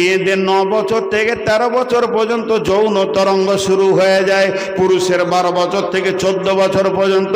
মেয়েদের 9 বছর থেকে 13 বছর পর্যন্ত যৌন তরঙ্গ শুরু হয়ে যায়। পুরুষের 12 বছর থেকে 14 বছর পর্যন্ত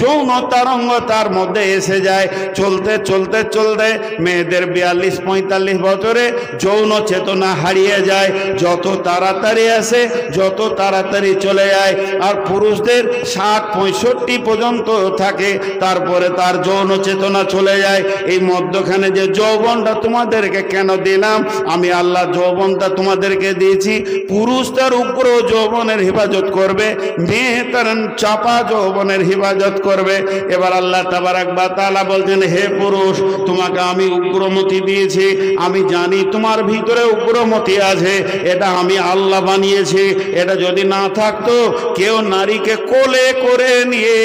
যৌন তরঙ্গ তার মধ্যে এসে যায়। চলতে চলতে চলতে মেয়েদের 42-45 বছরে যৌন চেতনা হারিয়ে যায়। যত তাড়াতাড়ি আসে যত তাড়াতাড়ি চলে যায়। আর পুরুষদের 60-65 পর্যন্ত থাকে, তারপরে তার যৌন চেতনা চলে যায়। এই মধ্যখানে যে যৌবনটা তোমাদেরকে কেন দিলাম, আমি আল্লাহ যৌবনটা তোমাদেরকে দিয়েছি। পুরুষ তার উগ্র যৌবনের হেফাজত করবে, মেয়ে তার চাপা যৌবনের হেফাজত করবে। এবার আল্লাহ তাবারাক ওয়া তাআলা বলছেন, হে পুরুষ, তোমাকে আমি উগ্রমতি দিয়েছি। আমি জানি তোমার ভিতরে উগ্রমতি আছে, এটা আমি আল্লাহ বানিয়েছি। এটা যদি না থাকতো, কেউ নারীকে কোলে করে নিয়ে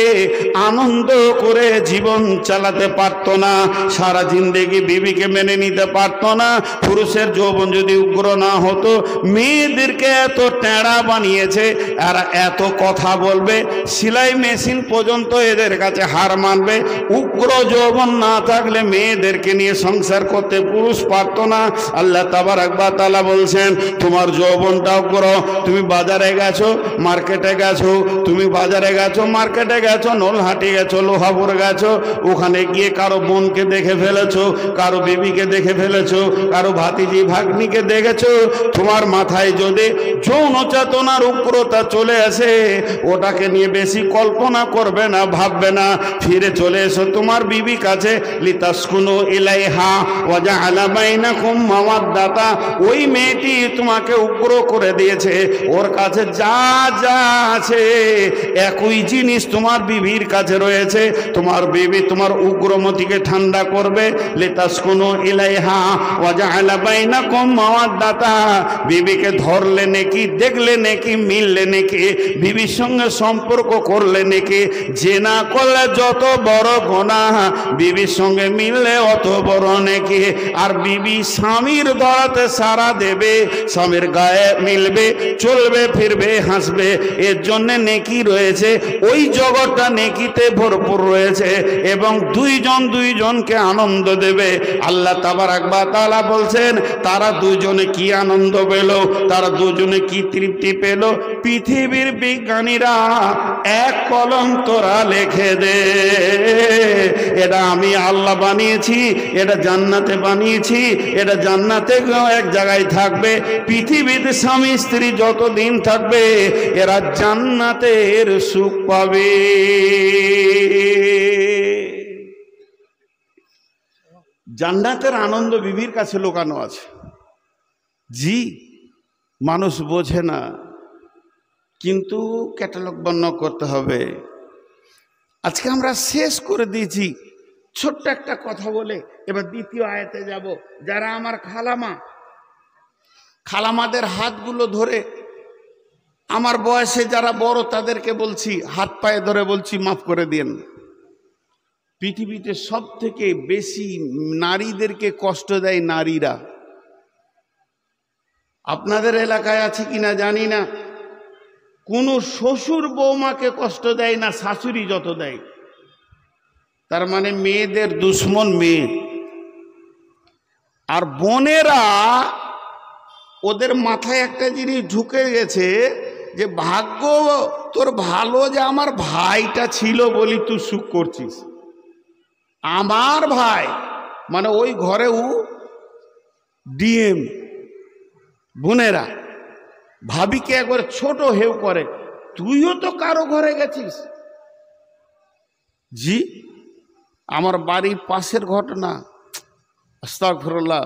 আনন্দ করে জীবন চালাতে পারত না, সারা জিন্দেগি বিবিকে মেনে নিতে পারত না। পুরুষের যৌবন যদি উগ্র না হতো, মেয়েদেরকে এত টেঁড়া বানিয়েছে, আর এত কথা বলবে, সেলাই মেশিন পর্যন্ত এদের কাছে হার মানবে। উগ্র যৌবন না থাকলে মেয়েদেরকে নিয়ে সংসার করতে পুরুষ পারত না। আল্লাহ তাবারাক ওয়া তাআলা বলছেন, তোমার যৌবনটা উগ্র। তুমি বাজারে গেছো, মার্কেটে গেছো, তুমি বাজারে গেছো, মার্কেটে গেছো, নলহাটি গেছো, লোহাপুর গেছো, ওখানে গিয়ে কারো বোনকে দেখে ফেলেছো, কারো বিবিকে দেখে ফেলেছো, কারো ভাতিজি ভাগ্নিকে দেখেছো। তোমার মাথায় যদি যৌন চেতনার উগ্রতা চলে আসে, ওটাকে নিয়ে বেশি কল্পনা করবে না, ভাববে না। ফিরে চলে এসো তোমার বিবি কাছে, লিতাসকুনু ইলাইহা ওয়া জাআলা বাইনাকুম মাওয়াদ্দাতা। ওই মেয়েটি তোমাকে উগ্র করে দিয়েছে, ওর কাছে যা যা আছে একই জিনিস তোমার বিবির কাছে রয়েছে। তোমার বিবি তোমার উগ্রমতিকে ঠান্ডা করবে। লিতাসকুনু ইলাইহা ওয়া জাআলা বাইনাকুম মাওয়াদ্দাতা। বিবিকে ধরলে নাকি, দেখলে নাকি, মিললে নাকি, বিবির সঙ্গে সম্পর্ক করলে নাকি, জেনা করলে যত বড় গুনাহ, বিবির সঙ্গে মিললে অত বড় নাকি। আর বিবি স্বামীর দড়াতে সারা দেবে, স্বামীর গায়ে মিলবে, চলবে ফিরবে, হাসবে, এর জন্য নেকি রয়েছে। ওই জগৎটা নেকিতে ভরপুর রয়েছে, এবং দুইজন দুইজনকে আনন্দ দেবে। আল্লাহ তাবারাক ওয়া তাআলা বলছেন, তারা দুজনে কি আনন্দ পেল, তারা দুজনে কি তৃপ্তি পেল, পৃথিবীর বিজ্ঞানীরা এক কলম তোরা লিখে দে। এটা আমি আল্লাহ বানিয়েছি, এটা জান্নাতে বানিয়েছি, এটা জান্নাতে এক জায়গায় থাকবে। পৃথিবীতে স্বামী স্ত্রী যতদিন থাকবে, এরা জান্নাতের সুখ পাবে। জান্নাতের আনন্দ বিবির কাছে লুকানো আছে। জি, মানুষ বোঝে না, কিন্তু ক্যাটালগ বর্ণনা করতে হবে। আজকে আমরা শেষ করে দিয়েছি ছোট্ট একটা কথা বলে, এবার দ্বিতীয় আয়াতে যাব। যারা আমার খালামাদের হাতগুলো ধরে, আমার বয়সে যারা বড় তাদেরকে বলছি, হাত পায়ে ধরে বলছি, মাফ করে দিন। পৃথিবীতে সব থেকে বেশি নারীদেরকে কষ্ট দেয় নারীরা। আপনাদের এলাকায় আছে কিনা জানি না, কোনো শ্বশুর বৌমাকে কষ্ট দেয় না শাশুড়ি যত দেয়। তার মানে মেয়েদের দুশ্মন মেয়ে। আর বোনেরা, ওদের মাথায় একটা জিনিস ঢুকে গেছে যে ভাগ্য তোর ভালো যে আমার ভাইটা ছিল বলি তুই সুখ করছিস। আমার ভাই মানে ওই ঘরেও ডিএম। বোনেরা ভাবিকে একবার ছোট হেউ করে, তুইও তো কারো ঘরে গেছিস। জি, আমার বাড়ির পাশের ঘটনা, আস্তাগফিরুল্লাহ,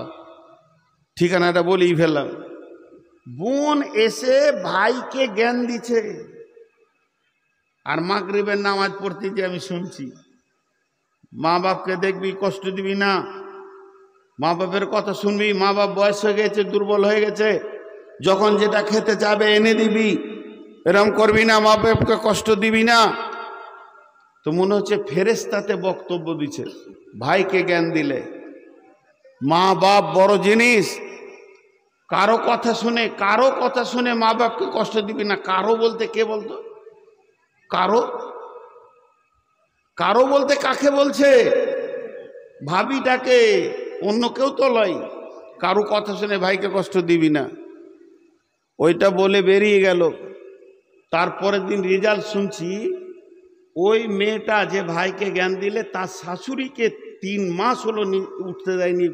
ঠিকানাটা বলেই ফেললাম। বোন এসে ভাইকে জ্ঞান দিচ্ছে, আর মাগরিবের নামাজ পড়তে যে আমি শুনছি, মা বাপকে দেখবি, কষ্ট দিবি না, মা বাপের কথা শুনবি। মা বাপ বয়স হয়ে গেছে, দুর্বল হয়ে গেছে, যখন যেটা খেতে চাবে এনে দিবি, এরম করবি না, মা বাপকে কষ্ট দিবি না। তো মনে হচ্ছে ফেরেশতাতে বক্তব্য দিচ্ছে ভাইকে জ্ঞান দিলে। মা বাপ বড় জিনিস। কারো কথা শুনে মা বাপকে কষ্ট দিবি না। কারো বলতে কে বলতো? কারো বলতে কাকে বলছে? ভাবিটাকে, অন্য কেউ তো লয়। কারো কথা শুনে ভাইকে কষ্ট দিবি না, ওইটা বলে বেরিয়ে গেল। তারপরের দিন রেজাল্ট শুনছি, ওই মেয়েটা যে ভাইকে জ্ঞান দিলে তার শাশুড়িকে 3 মাস হলো উঠতে দেয়নি,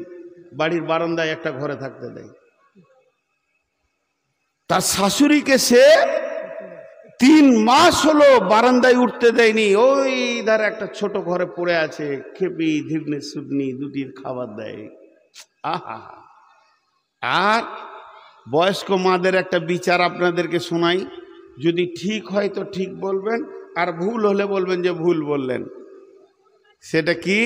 বাড়ির বারান্দায় একটা ঘরে থাকতে দেয়। তার শাশুড়িকে সে 3 মাস হলো বারান্দায় উঠতে দেয়নি, ওই ধারে একটা ছোট ঘরে পড়ে আছে, খেপি ধীরনে সুদনি দুটির খাবার দেয়। আহা, আর বয়স্ক মাদের একটা বিচার আপনাদেরকে শোনাই, যদি ঠিক হয় তো ঠিক বলবেন, আর ভুল হলে বলবেন যে ভুল বললেন। সেটা কি,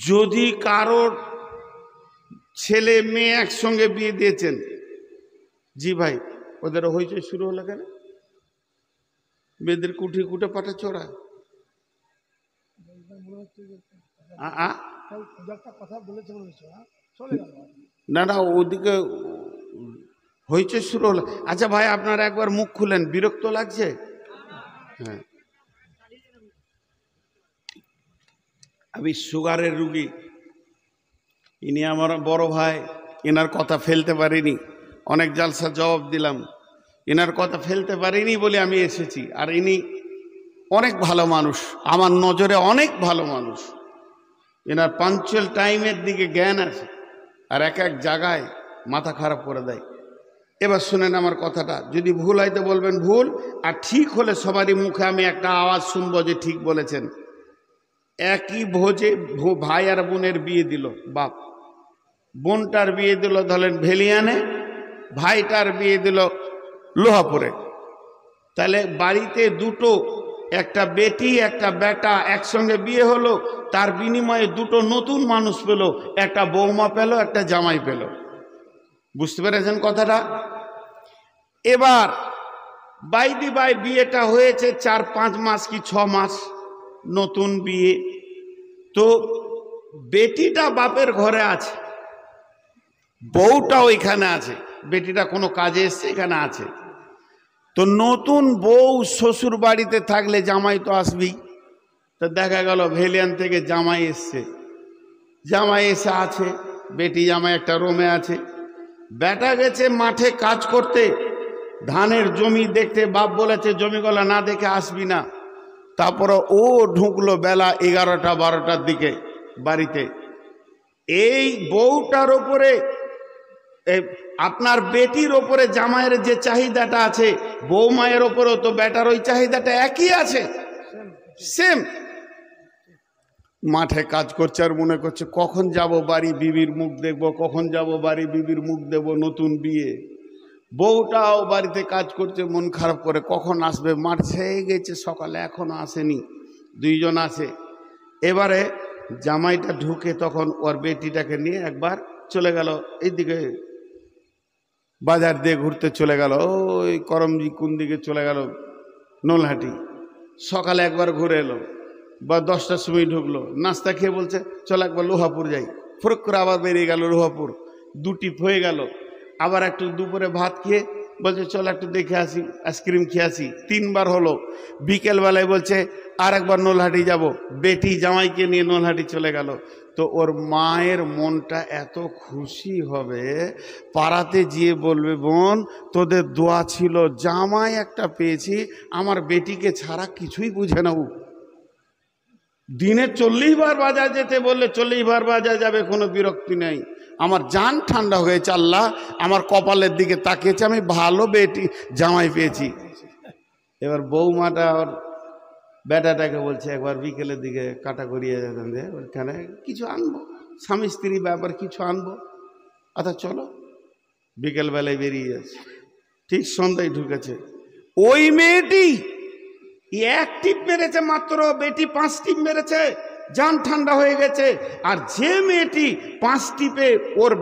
যদি কারোর ছেলে মেয়ে একসঙ্গে বিয়ে দিয়েছেন, জি ভাই ওদের হইচই শুরু হলো কেন? মেয়েদের কুঠি কুটে পাঠে চড়া। না না, ওদিকে হইচই শুরু হলো। আচ্ছা ভাই আপনারা একবার মুখ খুলেন, বিরক্ত লাগছে? হ্যাঁ, আমি সুগারের রুগী, ইনি আমার বড় ভাই, এনার কথা ফেলতে পারিনি, অনেক জালসা জবাব দিলাম, এনার কথা ফেলতে পারিনি বলে আমি এসেছি। আর ইনি অনেক ভালো মানুষ, আমার নজরে অনেক ভালো মানুষ, এনার পাঞ্চুয়াল টাইমের দিকে জ্ঞান আছে, আর এক এক জায়গায় মাথা খারাপ করে দেয়। এবার শুনেন আমার কথাটা, যদি ভুল হয় তো বলবেন ভুল, আর ঠিক হলে সবারই মুখে আমি একটা আওয়াজ শুনবো যে ঠিক বলেছেন। একই ভোজে ভাই আর বোনের বিয়ে দিল বাপ, বোনটার বিয়ে দিল ধরেন ভেলিয়ানে, ভাইটার বিয়ে দিল লোহাপুরে। তাহলে বাড়িতে দুটো, একটা বেটি একটা বেটা একসঙ্গে বিয়ে হলো, তার বিনিময়ে দুটো নতুন মানুষ পেল, একটা বৌমা পেল একটা জামাই পেল। বুঝতে পেরেছেন কথাটা? এবার বাইদি বাই বিয়েটা হয়েছে 4-5 মাস কি 6 মাস, নতুন বিয়ে। তো বেটিটা বাপের ঘরে আছে, বউটা ওইখানে আছে, বেটিটা কোনো কাজে এসছে এখানে আছে। তো নতুন বউ শ্বশুর বাড়িতে থাকলে জামাই তো আসবেই। তো দেখা গেল ভেলিয়ান থেকে জামাই এসছে, জামাই এসে আছে, বেটি জামাই একটা রুমে আছে, বেটা গেছে মাঠে কাজ করতে, ধানের জমি দেখতে, বাপ বলেছে জমিগুলো না দেখে আসবি না। তারপরে ও ঢুকলো বেলা 11টা-12টার দিকে বাড়িতে। এই বউটার ওপরে, আপনার বেটির ওপরে জামাইয়ের যে চাহিদাটা আছে, বৌমায়ের ওপরেও তো বেটার ওই চাহিদাটা একই আছে, সেম। মাঠে কাজ করছে আর মনে করছে কখন যাব বাড়ি বিবির মুখ দেখব, কখন যাব বাড়ি বিবির মুখ দেব, নতুন বিয়ে। বউটাও বাড়িতে কাজ করছে মন খারাপ করে, কখন আসবে, মাঠ ছেয়ে গেছে সকালে এখনো আসেনি, দুইজন আছে। এবারে জামাইটা ঢুকে তখন ওর বেটিটাকে নিয়ে একবার চলে গেল এইদিকে, বাজার দিয়ে ঘুরতে চলে গেল, ওই করমজি কোন দিকে চলে গেল, নলহাটি। সকালে একবার ঘুরে এলো বা 10টার সময় ঢুকলো, নাস্তা খেয়ে বলছে চল একবার লোহাপুর যাই, ফরক করে আবার বেরিয়ে গেল লোহাপুর, 2 টিপ হয়ে গেল। আবার একটু দুপুরে ভাত খেয়ে বলছে চল একটু দেখে আসি, আইসক্রিম খেয়ে আসি, 3বার হলো। বিকেলবেলায় বলছে আর একবার নলহাটি যাব, বেটি জামাইকে নিয়ে নলহাটি চলে গেল। তো ওর মায়ের মনটা এত খুশি হবে, পাড়াতে গিয়ে বলবে বোন তোদের দোয়া ছিল, জামাই একটা পেয়েছি, আমার বেটিকে ছাড়া কিছুই বুঝে না। দিনে 40 বার বাজার যেতে বললে 40 বার বাজার যাবে, কোনো বিরক্তি নেই। আমার জান ঠান্ডা হয়েছে, আল্লাহ আমার কপালের দিকে তাকিয়েছে, আমি ভালো বেটি জামাই পেয়েছি। এবার বৌমাটা ওর বেটাটাকে বলছে একবার বিকেলের দিকে কাটা করিয়ে যেতেন যে ওইখানে কিছু আনবো, স্বামী স্ত্রী ব্যাপার কিছু আনবো, আচ্ছা চলো। বিকেলবেলায় বেরিয়ে যাচ্ছে, ঠিক সন্ধ্যায় ঢুকেছে। ওই মেয়েটি 1 টিপ মেরেছে মাত্র, বেটি 5 টিপ মেরেছে, জান ঠান্ডা হয়ে গেছে। আর যে মেয়েটি 5 টিপে ওর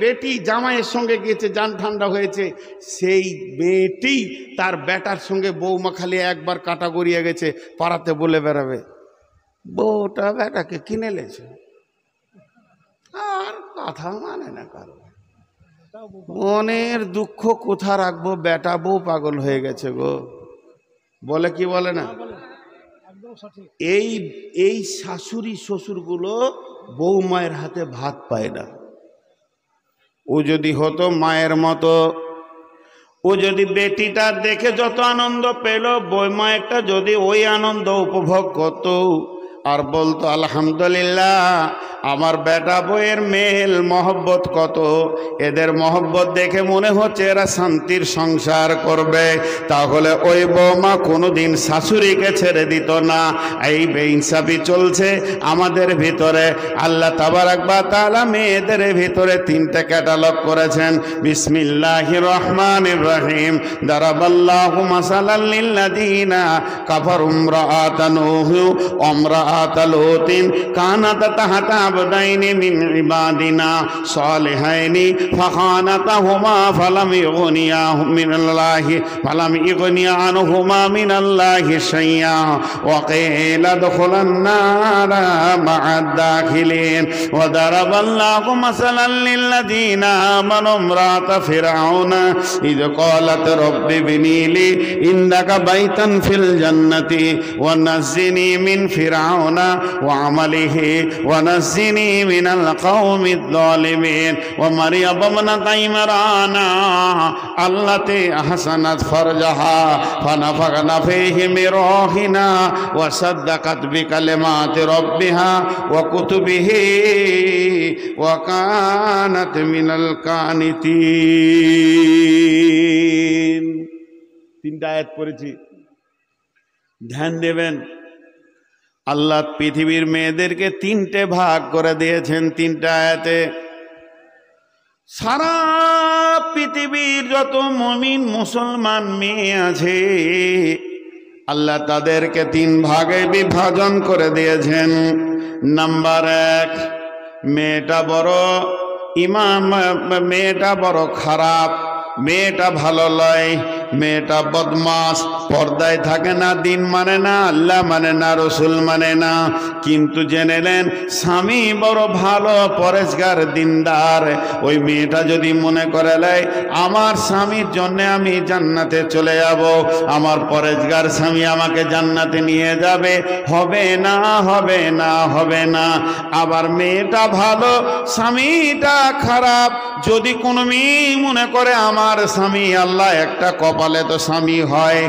বেটি জামাইয়ের সঙ্গে গিয়েছে, জান ঠান্ডা হয়েছে, সেই মেয়েটি তার বেটার সঙ্গে বৌমা খালি একবার কাটা গড়িয়ে গেছে, পাড়াতে বলে বেড়াবে বউটা বেটাকে কিনে লেছে। আর কথা মানে না কারো, মনের দুঃখ কোথা রাখবো, বেটা বউ পাগল হয়ে গেছে গো, বলে কি বলে না। এই শাশুড়ি শ্বশুরগুলো বউ মায়ের হাতে ভাত পায় না। ও যদি হতো মায়ের মতো, ও যদি বেটিটা দেখে যত আনন্দ পেল, বউ মায়েরটা যদি ওই আনন্দ উপভোগ করত আর বলতো আলহামদুলিল্লাহ, আমার বেটা বউয়ের মেল মহব্বত কত, এদের মহব্বত দেখে মনে হচ্ছে এরা শান্তির সংসার করবে, তাহলে ওই বৌমা কোনোদিন শাশুড়িকে ছেড়ে দিত না। এই বেইনসাফি চলছে আমাদের ভিতরে। আল্লাহ তাবারাক ওয়া তাআলা মেয়েদের ভিতরে তিনটা ক্যাটালগ করেছেন। বিসমিল্লাহির রহমানির রহিম। দারাবাল্লাহু মাসালাল লিল্লাযীনা কাফারু ইমরাআতান নূহ ওয়া লুতিন কানাতা তাহতা আবদাইনি মিন ইবাদিনা সালিহাইনি ফাখানাতাহুমা ফালাম ইগনিয়া আনহুমা মিনাল্লাহি শাইআ ওয়া কিলা দুখুলান নারা মা'আদ দাখিলিন। ওয়া দারাবাল্লাহু মাসালাল লিল্লাযীনা আমানু ইমরাআতা ফিরআউনা ইয ক্বালাত রাব্বি ইবনি লি ইন্দাকা বাইতান ফিল জান্নাতি ওয়া নাজ্জিনি মিন ফিরআউনা ওয়া আমালিহি ওয়া নাজ্জিনি মিনাল কওমিদ যালিমিন। ওয়া মারইয়াম ইবনাতা ইমরানা আল্লাতী আহসানাত ফারজাহা ফানাফাখনা ফীহি মির রূহিনা ওয়া সাদ্দাকাত বিকালিমাতি রাব্বিহা ওয়া কুতুবিহি ওয়া কানাত মিনাল কানিতিন। তিনটা আয়াত পড়েছি, ধ্যান দেবেন। আল্লাহ পৃথিবীর মেয়েদেরকে তিনটে ভাগ করে দিয়েছেন তিনটা আয়াতে। সারা পৃথিবীর যত মুমিন মুসলমান মেয়ে আছে আল্লাহ তাদেরকে তিন ভাগে বিভাজন করে দিয়েছেন। নাম্বার এক, মেয়েটা বড় মেয়েটা বড় খারাপ, মেয়েটা ভালো লয়, মেয়েটা বদমাস, পর্দায় থাকে না, দিন মানে না, আল্লাহ মানে না, রসুল মানে না, কিন্তু জেনে নেন স্বামী বড় ভালো পরেশগার দিনদার। ওই মেয়েটা যদি মনে করে লাই আমার স্বামীর জন্যে আমি জান্নাতে চলে যাব, আমার পরেশগার স্বামী আমাকে জান্নাতে নিয়ে যাবে, হবে না, হবে না, হবে না। আবার মেয়েটা ভালো স্বামীটা খারাপ, যদি কোনো মেয়ে মনে করে আমার স্বামী আল্লাহ একটা কপালে তো স্বামী হয়,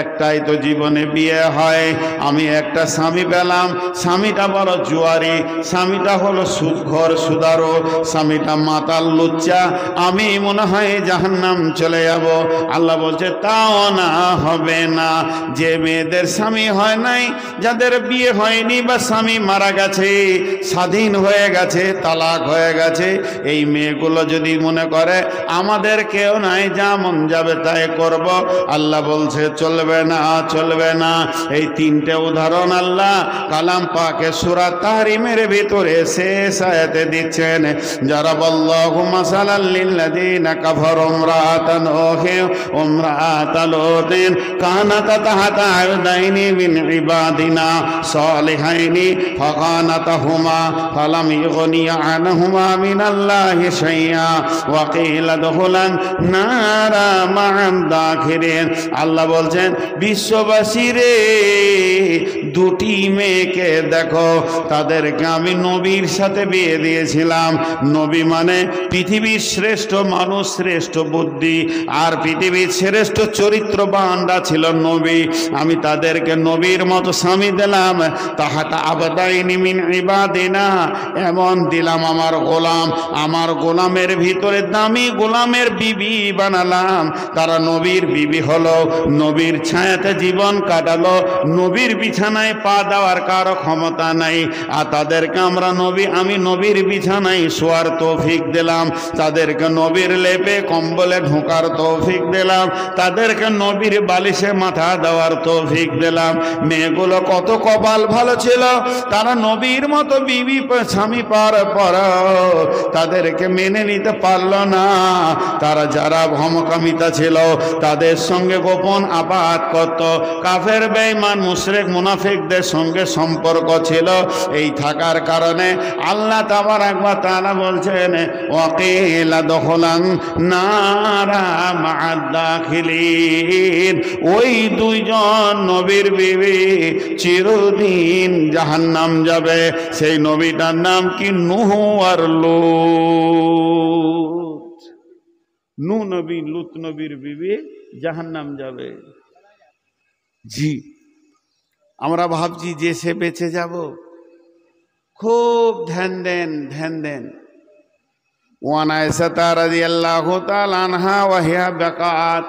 একটাই তো জীবনে বিয়ে হয়, আমি একটা স্বামী পেলাম, স্বামীটা বড় জুয়ারি, স্বামীটা হলো সুদখোর সুদারো, স্বামীটা মাতাল লুচ্চা, আমি মনে হয় জাহান্নাম চলে যাব। আল্লাহ বলছে তাও না, হবে না। যে মেয়েদের স্বামী হয় নাই, যাদের বিয়ে হয়নি বা স্বামী মারা গেছে, স্বাধীন হয়ে গেছে, তালাক হয়ে গেছে, এই মেয়েগুলো যদি মনে করে আমাদের কেউ নাই, যা মন যাবে তাই করব, আল্লাহ বলছে চলবে না, চলবে না। এই তিনটে উদাহরণ আল্লাহ কালাম পাকে সূরা তাহরিমের ভিতরে শেষ আয়াতে দিচ্ছেন। জারাবাল্লাহু মাসালাল লিল্লাযীনা কাফারু ইমরাআতান নূহ ওয়া ইমরাআতা লুতিন কানাতা তাহতা আবদাইনি মিন ইবাদিনা সালিহাইনি ফাখানাতাহুমা ফালাম ইগনিয়া আনহুমা মিনাল্লাহি শাইআ ওয়া কিলা দুখুলান নারা মা'আদ দাখিলিন। আল্লাহ বলছেন বিশ্ববাসী রে, দুটি মেয়েকে দেখো, তাদেরকে আমি নবীর সাথে বিয়ে দিয়েছিলাম। নবী মানে পৃথিবীর শ্রেষ্ঠ মানুষ, শ্রেষ্ঠ বুদ্ধি আর পৃথিবীর শ্রেষ্ঠ চরিত্রবানরা ছিল নবী। আমি তাদেরকে নবীর মতো স্বামী দিলাম। তাহাতা আবদাইনি মিন ইবাদিনা, এমন দিলাম আমার গোলাম, আমার গোলামের ভিতরে দামি গোলামের বিবি বানালাম। তারা নবীর বিবি হলো, নবীর ছায়াতে জীবন কাটালো, নবীর বিছানায় পা দেওয়ার কারো ক্ষমতা নাই, আর তাদেরকে আমি নবীর বিছানায় শোয়ার তৌফিক দিলাম, তাদেরকে নবীর লেপে কম্বলে ঢোকার তৌফিক দিলাম, তাদেরকে নবীর বালিশে মাথা দেওয়ার তৌফিক দিলাম। মেয়েগুলো কত কপাল ভালো ছিল, তারা নবীর মতো বিবি স্বামী পাওয়ার পর তাদেরকে মেনে নিতে পারল না। তারা যারা ভমকামিতা ছিল, তাদের সঙ্গে গোপন আপাত করত, কাফের বেঈমান মুশরিক মুনাফিকদের সঙ্গে সম্পর্ক ছিল। এই থাকার কারণে আল্লাহ তাবারাক ওয়া তাআলা বলছেন ওয়াকিলা দখলান নারা মা'আদ দাখিলিন, ওই দুইজন নবীর বিবি চিরদিন জাহান্নাম যাবে। সেই নবীটার নাম কি? নূহ আর লূত। নূহ নবী লূত নবীর বিবি জাহান্নাম যাবে। জি, আমরা ভাবছি যে সে বেঁচে যাব, খুব ধ্যান দেন, ধ্যান দেন। ওয়ান আয়েশা রাদিয়াল্লাহু তাআলা আনহা ওয়া হিয়া বাকাত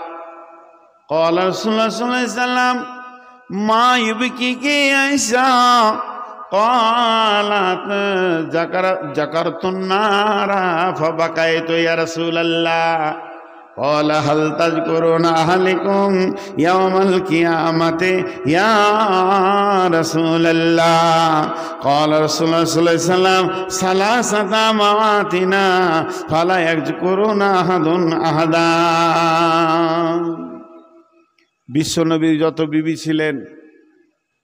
قال رسول الله صلى الله عليه وسلم ما يبكيك يا عائشة؟ قالت ذكرت النار فبكيت يا رسول الله. قال هل تذكرون أهلكم يوم القيامة يا رسول الله؟ قال رسول الله صلى الله عليه وسلم ثلاثة مواتنا فلا يذكرون أحد أحدا. বিশ্বনবীর যত বিবি ছিলেন,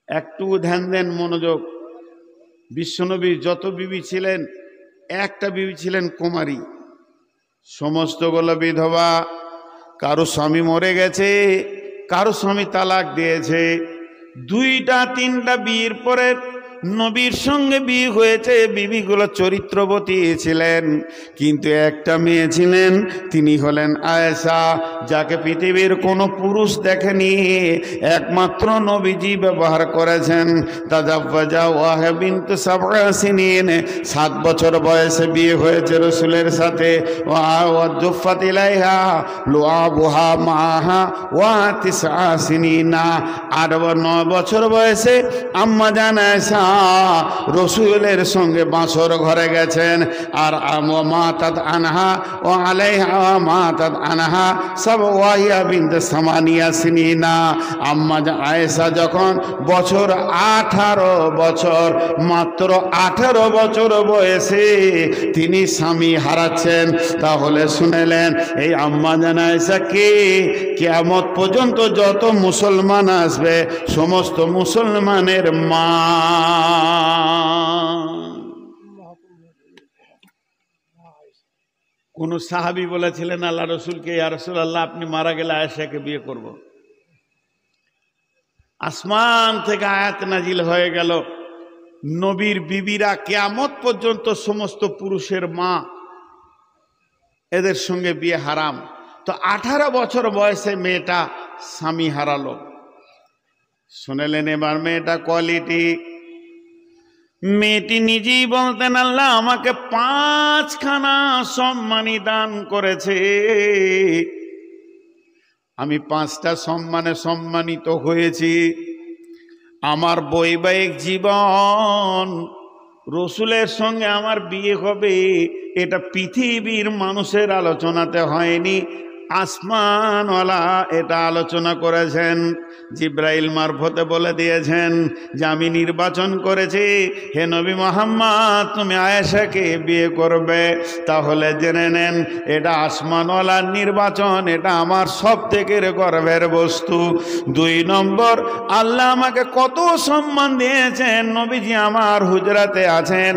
একটু ধ্যান দেন, মনোযোগ। বিশ্বনবীর যত বিবি ছিলেন, একটা বিবি ছিলেন কুমারী, সমস্তগুলো বিধবা। কারো স্বামী মরে গেছে, কারো স্বামী তালাক দিয়েছে। দুইটা তিনটা বিয়ের পরে নবীর সঙ্গে বিয়ে হয়েছে, বিবিগুলো চরিত্রবতী ছিলেন, কিন্তু একটা মেয়ে ছিলেন, তিনি হলেন আয়েশা, যাকে পৃথিবীর কোনো পুরুষ দেখেনি, একমাত্র নবীজি ব্যবহার করেছেন। তাজাওয়াজা ওয়াহা বিনত সাবআ সিনিন, 7 বছর বয়সে বিয়ে হয়েছে রাসূলের সাথে। ওয়া জুফাত ইলাইহা লুআবুহা মাহা ওয়া 9 সিনিনা, আর 9 বছর বয়সে আম্মা জান আয়েশা রসুলের সঙ্গে বাসর ঘরে গেছেন। আর মাতাত আনহা ও আলাইহা মাতাত আনহা সব ওয়াহিয়া বিনত সামানিয়া সিনিনা। আম্মা আয়েশা যখন 18 বছর, মাত্র 18 বছর বয়সে তিনি স্বামী হারাচ্ছেন। তাহলে শুনেলেন এই আম্মা জান আয়েশা কে? কিয়ামত পর্যন্ত যত মুসলমান আসবে সমস্ত মুসলমানের মা। কোন সাহাবী বলেছিলেন আল্লাহ রসুলকে, ইয়া রাসূলুল্লাহ আপনি মারা গেলে আয়েশাকে বিয়ে করব। আসমান থেকে আয়াত নাজিল হয়ে গেল, নবীর বিবিরা কিয়ামত পর্যন্ত সমস্ত পুরুষের মা, এদের সঙ্গে বিয়ে হারাম। তো 18 বছর বয়সে মেয়েটা স্বামী হারালো। শুনেলেন এবার মেয়েটা কোয়ালিটি। মেয়েটি নিজেই বলতেন আল্লাহ আমাকে 5খানা সম্মানী দান করেছে, আমি 5টা সম্মানে সম্মানিত হয়েছি। আমার বৈবাহিক জীবন, রসুলের সঙ্গে আমার বিয়ে হবে, এটা পৃথিবীর মানুষের আলোচনাতে হয়নি, আসমানওয়ালা এটা আলোচনা করেছেন। জিব্রাইল মারফতে বলে দিয়েছেন যে আমি নির্বাচন করেছি, হে নবী মুহাম্মদ তুমি আয়েশাকে বিয়ে করবে। তাহলে জেনে নেন এটা আসমানওয়ালার নির্বাচন, এটা আমার সব থেকে গর্বের বস্তু। 2 নম্বর, আল্লাহ আমাকে কত সম্মান দিয়েছেন। নবীজি আমার হুজরাতে আছেন,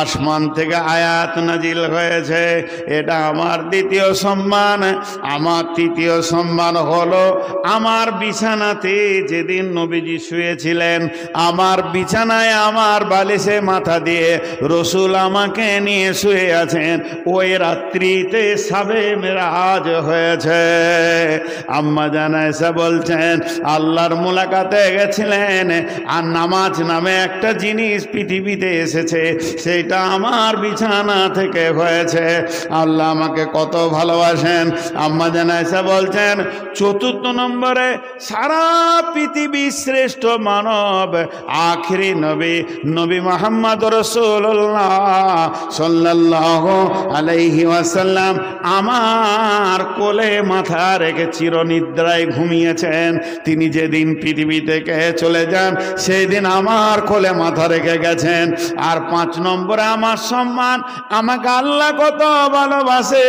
আসমান থেকে আয়াত নাজিল হয়েছে, এটা আমার 2য় সম্মান। আমার 3য় সম্মান হলো আমার বিছানাতে যেদিন নবীজি শুয়েছিলেন, আমার বিছানায় আমার বালিশে মাথা দিয়ে রসুল আমাকে নিয়ে শুয়ে আছেন, ওই রাত্রিতে সাবে মেরাজ হয়েছে। আম্মা জান আয়েশা বলছেন আল্লাহর মুলাকাতে গেছিলেন, আর নামাজ নামে একটা জিনিস পৃথিবীতে এসেছে, সেটা আমার বিছানা থেকে হয়েছে। আল্লাহ আমাকে কত ভালোবাসেন। আম্মা জান আয়েশা বলছেন 4 নম্বরে সারা পৃথিবীর শ্রেষ্ঠ মানব আখিরি নবী, নবী মুহাম্মদ রাসূলুল্লাহ সাল্লাল্লাহু আলাইহি ওয়াসাল্লাম আমার কোলে মাথা রেখে চিরনিদ্রায় ঘুমিয়েছেন। তিনি যেদিন পৃথিবী থেকে চলে যান সেই দিন আমার কোলে মাথা রেখে গেছেন। আর 5 নম্বরে আমার সম্মান, আমাকে আল্লাহ কত ভালোবাসে।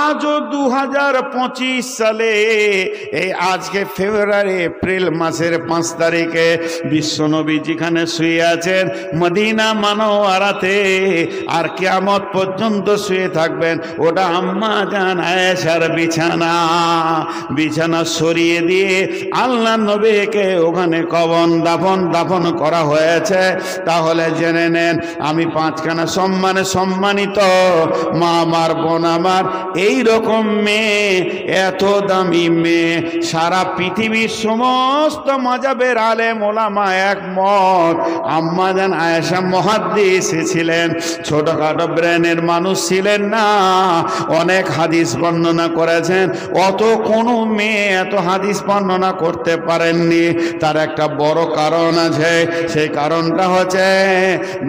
আজও 2000 2025 সালে এই আজকে ফেব্রুয়ারি এপ্রিল মাসের 5 তারিখে বিশ্বনবী যেখানে শুয়ে আছেন মদিনা মানোয়ারাতে, আর কিয়ামত পর্যন্ত শুয়ে থাকবেন, ওটা আম্মা জান আয়েশার বিছানা। বিছানা সরিয়ে দিয়ে আল্লাহ নবীকে ওখানে কবর দাফন করা হয়েছে। তাহলে জেনে নেন, আমি 5খানা সম্মানিত মা আমার, বোন আমার, এইরকম মেয়ে, এত দামি মেয়ে, সারা পৃথিবীর সমস্ত মাযহাবের আলেম ওলামা একমত। আম্মা জান আয়েশা মুহাদ্দিস ছিলেন, ছোটখাটো ব্রেনের মানুষ ছিলেন না, অনেক হাদিস বর্ণনা করেছেন। অত কোনো মেয়ে এত হাদিস বর্ণনা করতে পারেননি। তার একটা বড় কারণ আছে, সেই কারণটা হচ্ছে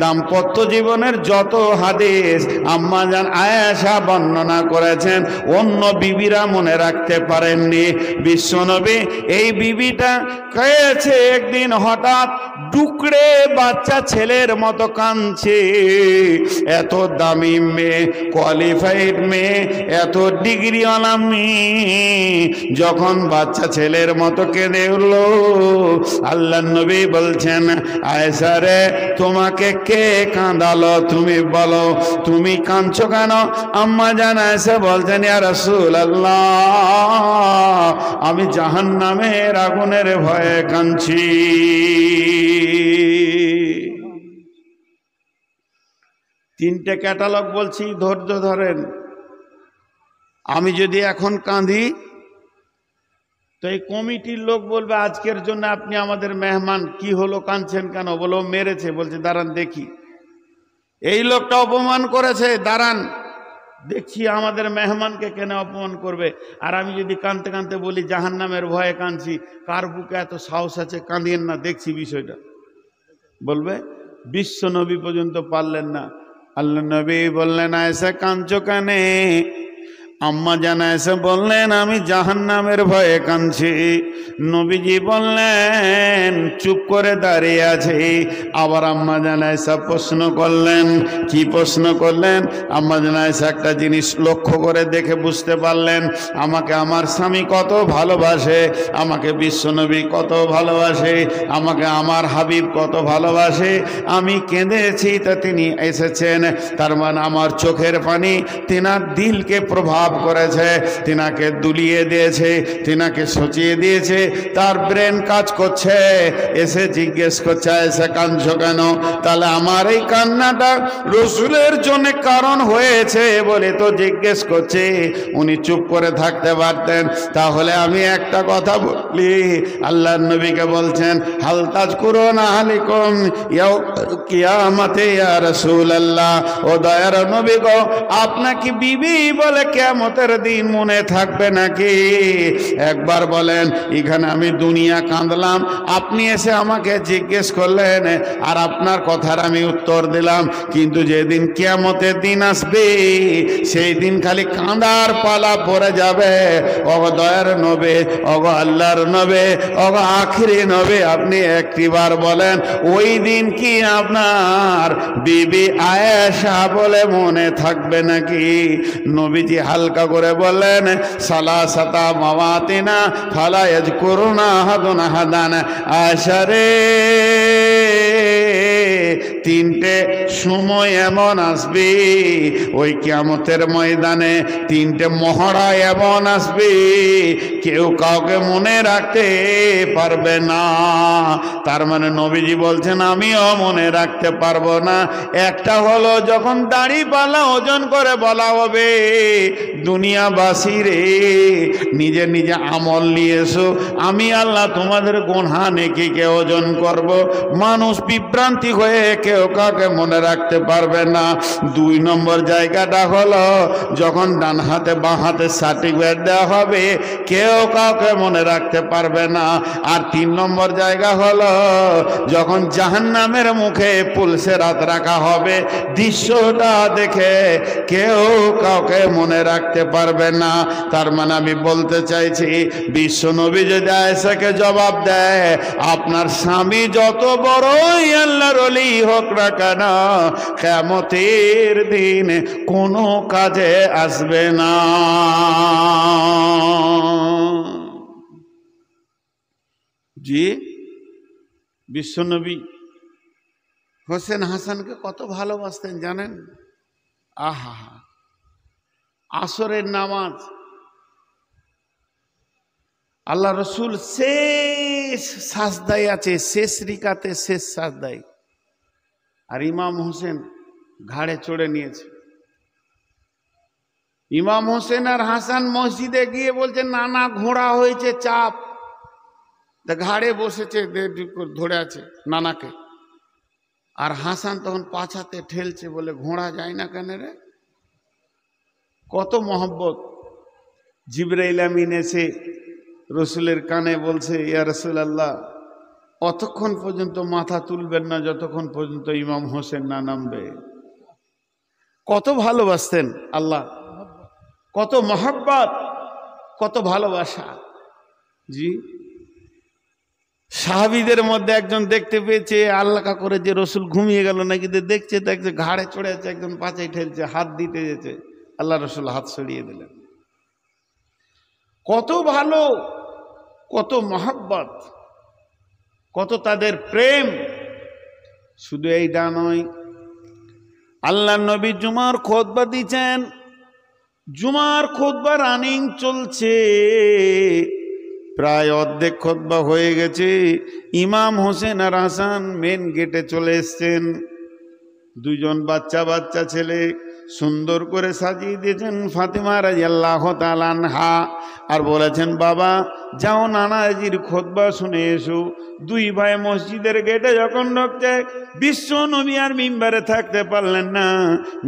দাম্পত্য জীবনের যত হাদিস আম্মা জান আয়েশা বর্ণনা করেছেন অন্য বিবিরা মনে রাখতে পারেননি। বিশ্বনবী এই বিবিটা কয়েছে, একদিন হঠাৎ ডুকরে বাচ্চা ছেলের মতো কাঁদছে। এত দামি মেয়ে, কোয়ালিফাইড মেয়ে, এত ডিগ্রিওয়ালা মেয়ে যখন বাচ্চা ছেলের মতো কেঁদে উঠল, আল্লাহ নবী বলছেন, আয়েশা রে, তোমাকে কে কাঁদালো? তুমি বলো, তুমি কাঁদছো কেন? আম্মা জান আয়েশা বলছেন, ইয়া রাসূলুল্লাহ, আমি জাহান্নামের আগুনের ভয়ে কাঁদছি। তিনটে ক্যাটালগ বলছি, ধৈর্য ধরেন। আমি যদি এখন কাঁদি তো এই কমিটির লোক বলবে, আজকের জন্য আপনি আমাদের মেহমান, কি হলো, কাঁদছেন কেন? বলো মেরেছে। বলছে দাঁড়ান দেখি, এই লোকটা অপমান করেছে, দাঁড়ান দেখছি আমাদের মেহমানকে কেন অপমান করবে। আর আমি যদি কাঁদতে কাঁদতে বলি জাহান্নামের ভয়ে কাঁদছি, কার বুকে এত সাহস আছে, কাঁদিয়েন না, দেখছি বিষয়টা। বলবে বিশ্ব নবী পর্যন্ত পারলেন না। আল্লাহ নবী বললেন, আয়েশা কাঁদছো কেন? আম্মা জান আয়েশা বললেন, আমি জাহান্নামের ভয়ে কাঁদছি। নবীজি বললেন, চুপ করে দাঁড়িয়ে আছে। আবার আম্মা জান আয়েশা প্রশ্ন করলেন। কি প্রশ্ন করলেন? আম্মা জান আয়েশা একটা জিনিস লক্ষ্য করে দেখে বুঝতে পারলেন, আমাকে আমার স্বামী কত ভালোবাসে, আমাকে বিশ্বনবী কত ভালোবাসে, আমাকে আমার হাবিব কত ভালোবাসে। আমি কেঁদেছি তা তিনি এসেছেন, তার মানে আমার চোখের পানি তিনার দিলকে প্রভাব করেছে, তিনাকে দুলিয়ে দিয়েছে, তিনাকে সচিয়ে দিয়েছে, তার ব্রেন কাজ করছে। এসে জিজ্ঞেস করছে, এসে কাঁদছো কেন? তাহলে আমার এই কান্নাটা রসুলের জন্য কারণ হয়েছে বলে তো জিজ্ঞেস করছে। উনি চুপ করে থাকতে পারতেন। তাহলে আমি একটা কথা বলি, আল্লাহর নবীকে বলছেন, হাল তাজকুরুনা আলাইকুম কিয়ামতে ইয়া রাসূলুল্লাহ, ও দয়ার নবী গো, আপনাকে বিবি বলে কিয়ামতের দিন মনে থাকবে নাকি? একবার বলেন, এখানে আমি দুনিয়া কাঁদলাম, আপনি এসে আমাকে জিজ্ঞেস করলেন, আর আপনার কথার আমি উত্তর দিলাম, কিন্তু যেদিন কিয়ামতের দিন আসবে সেই দিন খালি কাঁদার পালা পড়ে যাবে। ওগো দয়ার নবী, ওগো আল্লাহর নবী, ওগো আখিরি নবী, আপনি একটিবার বলেন, ওই দিন কি আপনার বিবি আয়েশা বলে মনে থাকবে নাকি? নবীজি হালকা করে বললেন, সালাসাতা মাওয়াতিনা ফালা ইয়াজকুরুনা আহাদুন আহাদান। আয়েশা রে, তিনটে সময় এমন আসবে ওই কিয়ামতের ময়দানে, তিনটে মহড়া এমন আসবে কেউ কাউকে মনে রাখতে পারবে না। তার মানে নবীজি বলছেন, আমিও মনে রাখতে পারবো না। একটা হলো যখন দাড়ি পাল্লা ওজন করে বলা হবে, দুনিয়াবাসী রে, নিজে নিজে আমল নিয়ে এসো, আমি আল্লাহ তোমাদের গুনাহ নেকিকে ওজন করব। মানুষ বিভ্রান্তি হয়ে কেউ কাউকে মনে রাখতে পারবে না। 2 নম্বর জায়গাটা হলো যখন ডান হাতে বাঁ হাতে সার্টিফিকেট দেওয়া হবে, কেউ কাউকে মনে রাখতে পারবে না। আর 3 নম্বর জায়গা হলো যখন জাহান্নামের মুখে পুলসেরাত রাখা হবে, দৃশ্যটা দেখে কেউ কাউকে মনে রাখতে পারবে না। তার মানে আমি বলতে চাইছি, বিশ্বনবী যদি আয়েশাকে জবাব দেয়, আপনার স্বামী যত বড়ই আল্লাহর ওলি হোক হোক না কেন কিয়ামতের দিন কোনো কাজে আসবে না। জি, বিশ্বনবী হোসেন হাসানকে কত ভালোবাসতেন জানেন? আহা, আসরের নামাজ আল্লাহ রসুল শেষ সাজদায় আছে, শেষ রিকাতে শেষ সাজদায়, আর ইমাম হোসেন ঘাড়ে চড়ে নিয়েছে। ইমাম হোসেন আর হাসান মসজিদে গিয়ে বলছে নানা ঘোড়া হয়েছে চাপ, তা ঘাড়ে বসেছে ধরে আছে নানাকে, আর হাসান তখন পাছাতে ঠেলছে, বলে ঘোড়া যায় না কেন রে? কত মহব্বত। জিবরাইল আমিন এসে রসুলের কানে বলছে, ইয়া রাসূলুল্লাহ, অতক্ষণ পর্যন্ত মাথা তুলবেন না যতক্ষণ পর্যন্ত ইমাম হোসেন না নামবে। কত ভালোবাসতেন আল্লাহ, কত মহব্বত, কত ভালোবাসা। জি, সাহাবীদের মধ্যে একজন দেখতে পেয়েছে আল্লাহকা করে যে রসুল ঘুমিয়ে গেল নাকি, দেখছে তো একজন ঘাড়ে চড়ে আছে, একজন পাছায় ঠেলছে, হাত দিতে যেছে, আল্লাহ রসুল হাত সরিয়ে দিলেন। কত ভালো, কত মহব্বত, কত তাদের প্রেম। শুধু এইটা নয়, আল্লাহ নবী জুমার খুতবা দিচ্ছেন, জুমার খুতবা রানিং চলছে, প্রায় অর্ধেক খুতবা হয়ে গেছে। ইমাম হোসেন আর হাসান মেন গেটে চলে এসছেন। দুজন বাচ্চা বাচ্চা ছেলে সুন্দর করে সাজিয়ে দিয়েছেন ফাতেমা রাদিয়াল্লাহু তাআলা আনহা, আর বলেছেন বাবা যাও নানাজির খুতবা শুনে এসো। দুই ভাই মসজিদের গেটে যখন ঢুকছে, বিশ্ব নবী আর মিম্বারে থাকতে পারলেন না,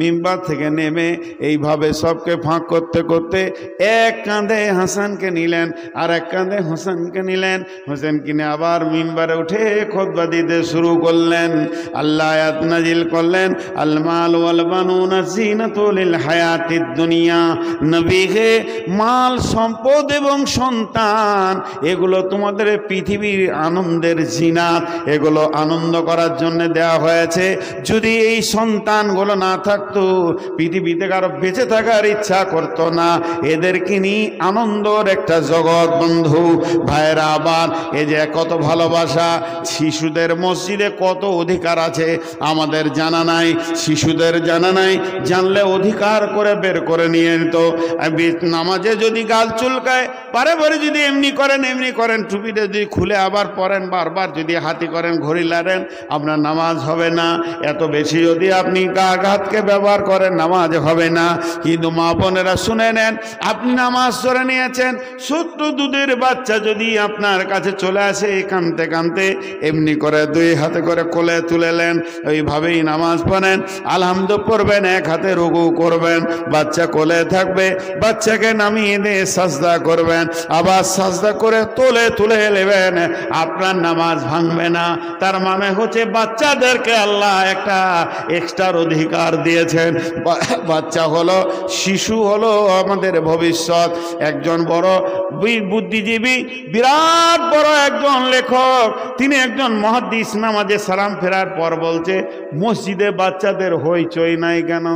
মিম্বার থেকে নেমে এইভাবে সবকে ফাঁক করতে করতে এক কাঁধে হাসানকে নিলেন আর এক কাঁধে হোসেনকে নিলেন। হোসেন কিনে আবার মিম্বারে উঠে খুতবা দিতে শুরু করলেন। আল্লাহ আয়াত নাজিল করলেন, আল মাল ওয়াল বানুনা জিনাতুল হায়াতিদ দুনিয়া। নবী হে, মাল সম্পদ এবং সন্তান এগুলো তোমাদের পৃথিবীর আনন্দের জিনাত, এগুলো আনন্দ করার জন্য দেওয়া হয়েছে। যদি এই সন্তানগুলো না থাকতো পৃথিবীতে কারো বেঁচে থাকার ইচ্ছা করতো না। এদেরকে নিয়ে আনন্দর একটা জগৎ বন্ধু ভাইরা। আবার এই যে কত ভালোবাসা, শিশুদের মসজিদে কত অধিকার আছে আমাদের জানা নাই, শিশুদের জানা নাই, জানলে অধিকার করে বের করে নিয়ে নিত। নামাজে যদি গাল চুলকায় পারে পারে যদি এমনি করেন, টুপিটা যদি খুলে আবার পরেন, বারবার যদি হাতি করেন, ঘড়ি লাড়েন, আপনার নামাজ হবে না। এত বেশি যদি আপনি গাঘাতকে ব্যবহার করেন, নামাজ হবে না। কিন্তু মা বোনেরা শুনে নেন, আপনি নামাজ ধরে নিয়েছেন, ছোট্ট দুধের বাচ্চা যদি আপনার কাছে চলে আসে কাঁদতে কাঁদতে, এমনি করে দুই হাতে করে কোলে তুলেলেন, ওইভাবেই নামাজ পড়েন, আলহামদু পড়বেন, এক হাতে রুকু করবেন, বাচ্চা কোলে থাকবে, বাচ্চাকে নামিয়ে দিয়ে সাজদা করবেন, আবার সাজদা করে তুলে নেবেন, আপনার নামাজ ভাঙবে না। তার মানে হচ্ছে বাচ্চাদেরকে আল্লাহ একটা এক্সট্রার অধিকার দিয়েছেন। বাচ্চা হলো, শিশু হলো আমাদের ভবিষ্যৎ। একজন বড় বুদ্ধিজীবী, বিরাট বড় একজন লেখক, তিনি একজন মুহাদ্দিস, নামাজে সালাম ফেরার পর বলছে, মসজিদে বাচ্চাদের হইচই নাই কেন?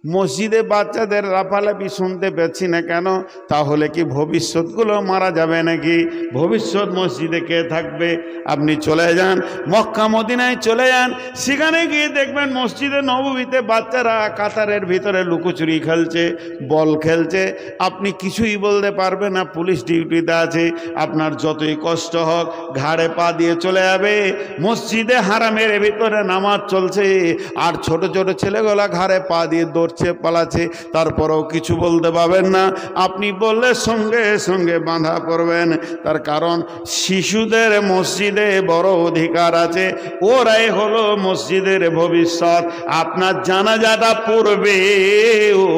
মসজিদে বাচ্চাদের লাফালাফি শুনতে পাচ্ছি না কেন? তাহলে কি ভবিষ্যৎগুলো মারা যাবে নাকি? ভবিষ্যৎ মসজিদে কে থাকবে? আপনি চলে যান মক্কা মদিনায়, চলে যান, সেখানে গিয়ে দেখবেন মসজিদে নববীতে বাচ্চারা কাতারের ভিতরে লুকোচুরি খেলছে, বল খেলছে। আপনি কিছুই বলতে পারবেন না, পুলিশ ডিউটিতে আছে। আপনার যতই কষ্ট হোক ঘাড়ে পা দিয়ে চলে যাবে। মসজিদে হারামের ভিতরে নামাজ চলছে, আর ছোট ছোট ছেলেগুলা ঘাড়ে পা দিয়ে দৌড় পালাচ্ছে, তারপরেও কিছু বলতে পারবেন না। আপনি বললে সঙ্গে সঙ্গে বাঁধা পড়বেন। তার কারণ শিশুদের মসজিদে বড় অধিকার আছে, ওরাই হলো মসজিদের ভবিষ্যৎ। আপনার জানাজাটা পড়বে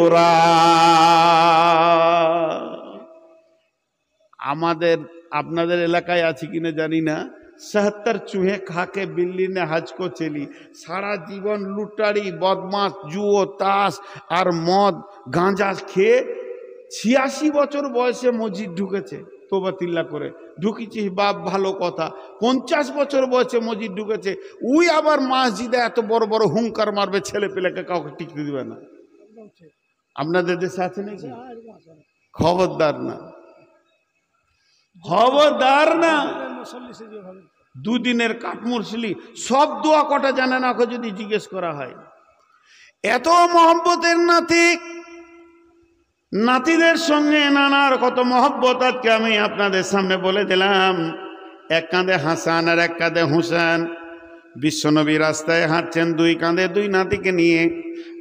ওরা। আপনাদের এলাকায় আছে কিনা জানি না, ৭৭ চুহে খাকে বিল্লি নে হাজকো চেলি। সারা জীবন লুটারি, বদমাস, জুয়ো, তাস আর মদ গাঁজা খেয়ে ৮৬ বছর বয়সে মসজিদ ঢুকেছে। তোবাতিল্লা করে ঢুকেছিস, বাপ ভালো কথা। 50 বছর বয়সে মসজিদ ঢুকেছে, উই আবার মসজিদে এত বড় বড় হুঙ্কার মারবে, ছেলে পেলেকে কাউকে টিকতে দিবে না। আপনাদের দেশে আছে নাকি? খবরদার না, খবরদার না। দুদিনের কাঠমুরসলি সব দোয়া কটা জানে না, ওকে যদি জিজ্ঞেস করা হয়। এত মহব্বতের নাতি, নাতিদের সঙ্গে নানার কত মহব্বত আজকে আমি আপনাদের সামনে বলে দিলাম। এক কাঁধে হাসান আর এক কাঁধে হুসেন। বিশ্বনবী রাস্তায় হাঁটছেন, দুই কাঁধে দুই নাতিকে নিয়ে,